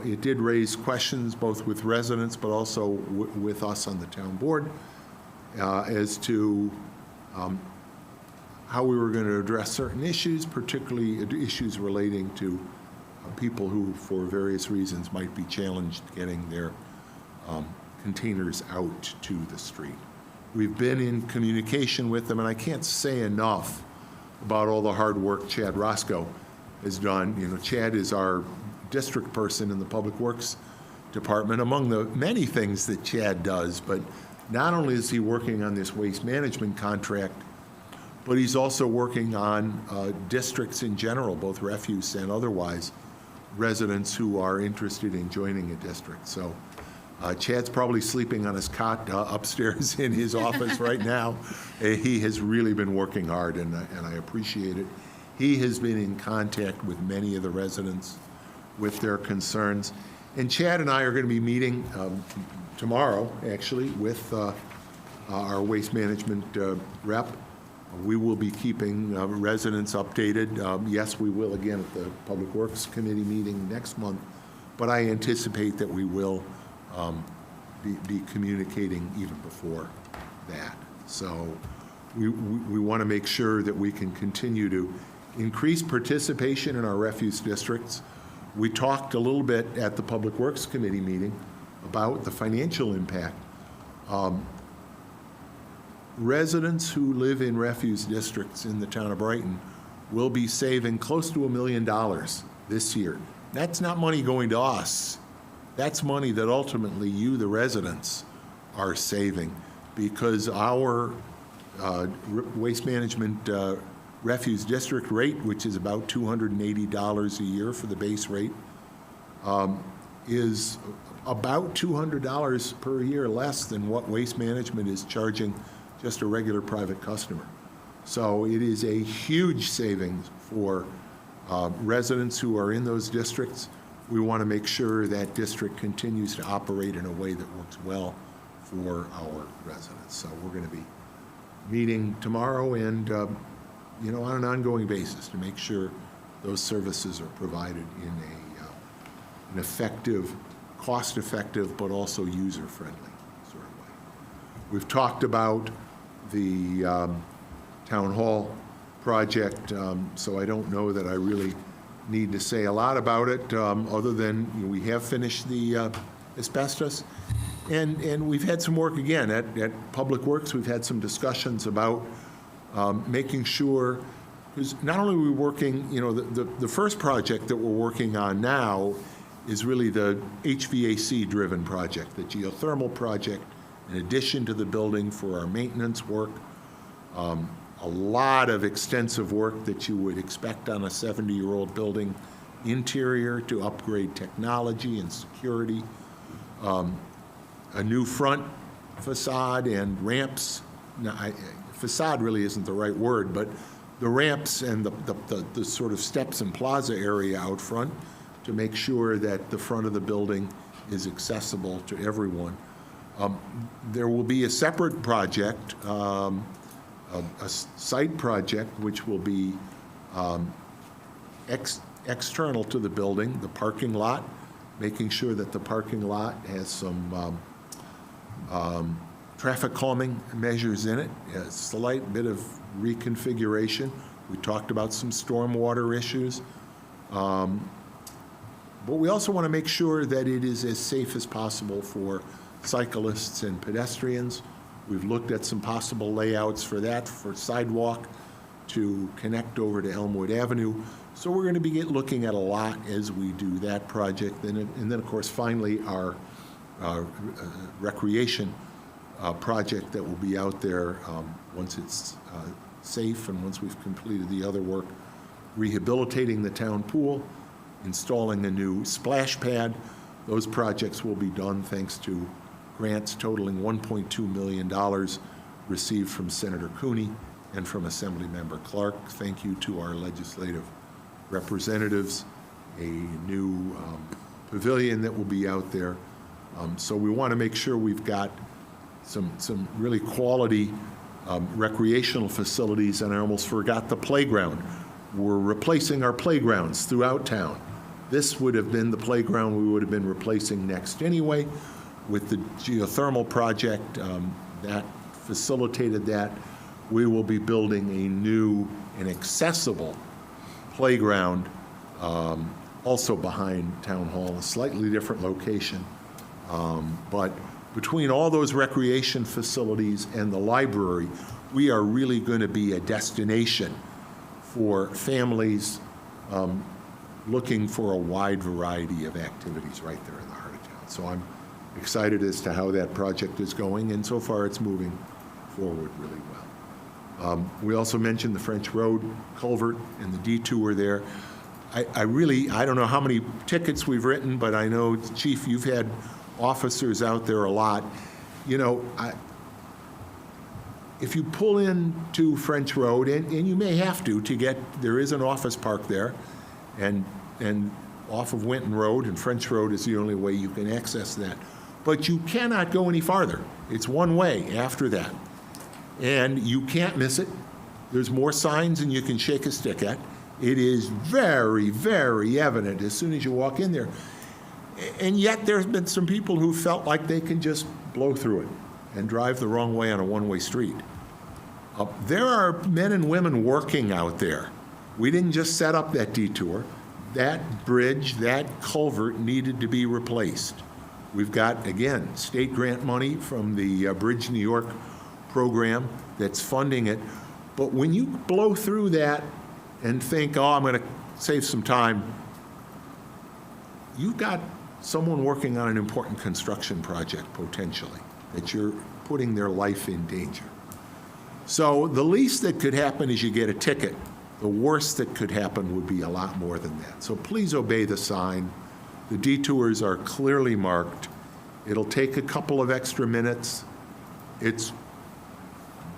It did raise questions both with residents but also with us on the town board as to how we were going to address certain issues, particularly issues relating to people who, for various reasons, might be challenged getting their containers out to the street. We've been in communication with them, and I can't say enough about all the hard work Chad Roscoe has done. You know, Chad is our district person in the Public Works Department, among the many things that Chad does, but not only is he working on this waste management contract, but he's also working on districts in general, both refuse and otherwise, residents who are interested in joining a district. So Chad's probably sleeping on his cot upstairs in his office right now. He has really been working hard, and I appreciate it. He has been in contact with many of the residents with their concerns. And Chad and I are going to be meeting tomorrow, actually, with our waste management rep. We will be keeping residents updated. Yes, we will again at the Public Works Committee meeting next month, but I anticipate that we will be communicating even before that. So we want to make sure that we can continue to increase participation in our refuse districts. We talked a little bit at the Public Works Committee meeting about the financial impact. Residents who live in refuse districts in the town of Brighton will be saving close to $1 million this year. That's not money going to us. That's money that ultimately you, the residents, are saving, because our waste management refuse district rate, which is about $280 a year for the base rate, is about $200 per year less than what waste management is charging just a regular private customer. So it is a huge savings for residents who are in those districts. We want to make sure that district continues to operate in a way that works well for our residents. So we're going to be meeting tomorrow and, on an ongoing basis to make sure those services are provided in an effective, cost-effective, but also user-friendly sort of way. We've talked about the town hall project, so I don't know that I really need to say a lot about it, other than we have finished the asbestos, and we've had some work again at Public Works. We've had some discussions about making sure, because not only are we working, the first project that we're working on now is really the HVAC-driven project, the geothermal project, in addition to the building for our maintenance work. A lot of extensive work that you would expect on a 70-year-old building interior to upgrade technology and security. A new front facade and ramps. Now, facade really isn't the right word, but the ramps and the sort of steps and plaza area out front to make sure that the front of the building is accessible to everyone. There will be a separate project, a site project, which will be external to the building, the parking lot, making sure that the parking lot has some traffic calming measures in it, a slight bit of reconfiguration. We talked about some stormwater issues. But we also want to make sure that it is as safe as possible for cyclists and pedestrians. We've looked at some possible layouts for that, for sidewalk to connect over to Elmwood Avenue. So we're going to be looking at a lot as we do that project. And then, of course, finally, our recreation project that will be out there once it's safe and once we've completed the other work, rehabilitating the town pool, installing a new splash pad. Those projects will be done thanks to grants totaling $1.2 million received from Senator Cooney and from Assemblymember Clark. Thank you to our legislative representatives. A new pavilion that will be out there. So we want to make sure we've got some really quality recreational facilities, and I almost forgot the playground. We're replacing our playgrounds throughout town. This would have been the playground we would have been replacing next anyway. With the geothermal project, that facilitated that. We will be building a new and accessible playground, also behind Town Hall, a slightly different location. But between all those recreation facilities and the library, we are really going to be a destination for families looking for a wide variety of activities right there in the heart of town. So I'm excited as to how that project is going, and so far it's moving forward really well. We also mentioned the French Road culvert and the detour there. I don't know how many tickets we've written, but I know, Chief, you've had officers out there a lot. You know, if you pull into French Road, and you may have to get, there is an office park there, and off of Winton Road, and French Road is the only way you can access that. But you cannot go any farther. It's one way after that. And you can't miss it. There's more signs than you can shake a stick at. It is very, very evident as soon as you walk in there. And yet there's been some people who felt like they can just blow through it and drive the wrong way on a one-way street. There are men and women working out there. We didn't just set up that detour. That bridge, that culvert needed to be replaced. We've got, again, state grant money from the Bridge New York program that's funding it. But when you blow through that and think, oh, I'm going to save some time, you've got someone working on an important construction project potentially, that you're putting their life in danger. So the least that could happen is you get a ticket. The worst that could happen would be a lot more than that. So please obey the sign. The detours are clearly marked. It'll take a couple of extra minutes. It's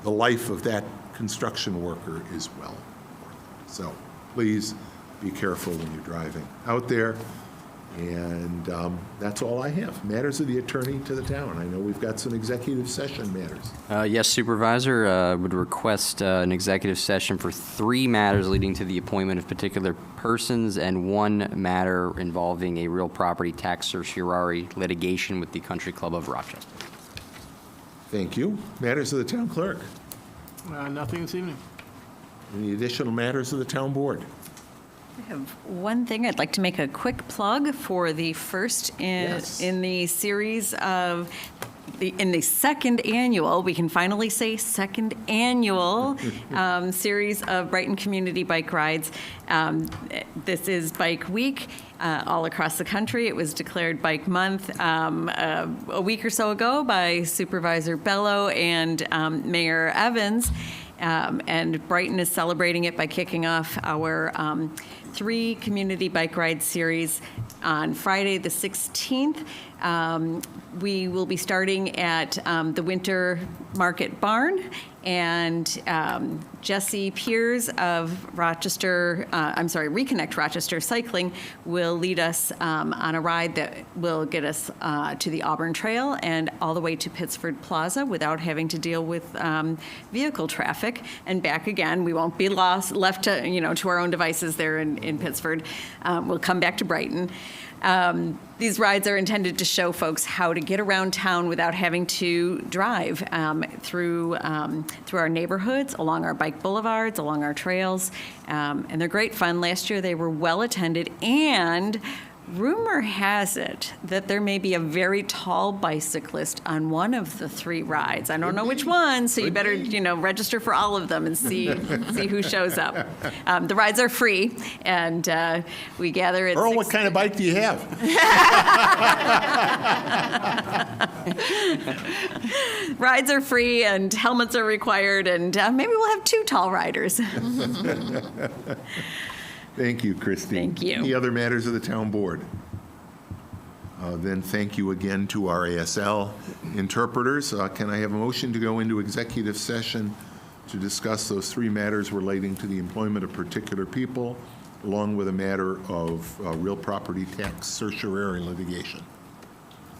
the life of that construction worker is well worth it. So please be careful when you're driving out there. And that's all I have. Matters of the attorney to the town. I know we've got some executive session matters. Yes, Supervisor, would request an executive session for 3 matters leading to the appointment of particular persons and 1 matter involving a real property tax certiorari litigation with the Country Club of Rochester. Thank you. Matters of the town clerk. Nothing this evening. Any additional matters of the town board? I have one thing. I'd like to make a quick plug for the first in the series of in the second annual, we can finally say second annual series of Brighton Community Bike Rides. This is Bike Week all across the country. It was declared Bike Month a week or so ago by Supervisor Bello and Mayor Evans. And Brighton is celebrating it by kicking off our 3 community bike ride series on Friday the 16th. We will be starting at the Winter Market Barn, and Jesse Piers of Reconnect Rochester Cycling will lead us on a ride that will get us to the Auburn Trail and all the way to Pittsford Plaza without having to deal with vehicle traffic and back again. We won't be left to our own devices there in Pittsford. We'll come back to Brighton. These rides are intended to show folks how to get around town without having to drive through our neighborhoods, along our bike boulevards, along our trails, and they're great fun. Last year they were well attended, and rumor has it that there may be a very tall bicyclist on one of the 3 rides. I don't know which one, so you better, register for all of them and see who shows up. The rides are free, and we gather at Earl, what kind of bike do you have? Rides are free, and helmets are required, and maybe we'll have 2 tall riders. Thank you, Christine. Thank you. Any other matters of the town board? Then thank you again to our ASL interpreters. Can I have a motion to go into executive session to discuss those 3 matters relating to the employment of particular people, along with a matter of real property tax certiorari litigation?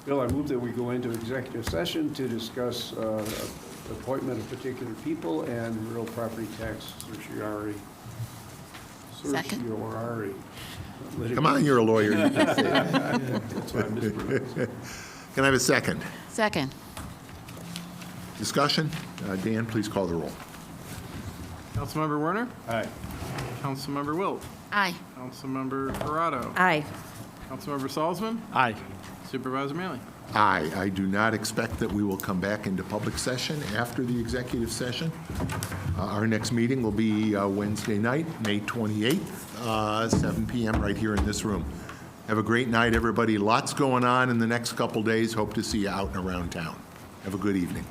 Bill, I move that we go into executive session to discuss appointment of particular people and real property tax certiorari. Second. Come on, you're a lawyer. You can say it. Can I have a second? Second. Discussion? Dan, please call the roll. Councilmember Werner? Aye. Councilmember Wilt? Aye. Councilmember Corrado? Aye. Councilmember Salzman? Aye. Supervisor Manley? Aye. I do not expect that we will come back into public session after the executive session. Our next meeting will be Wednesday night, May 28th, 7 p.m. right here in this room. Have a great night, everybody. Lots going on in the next couple days. Hope to see you out and around town. Have a good evening.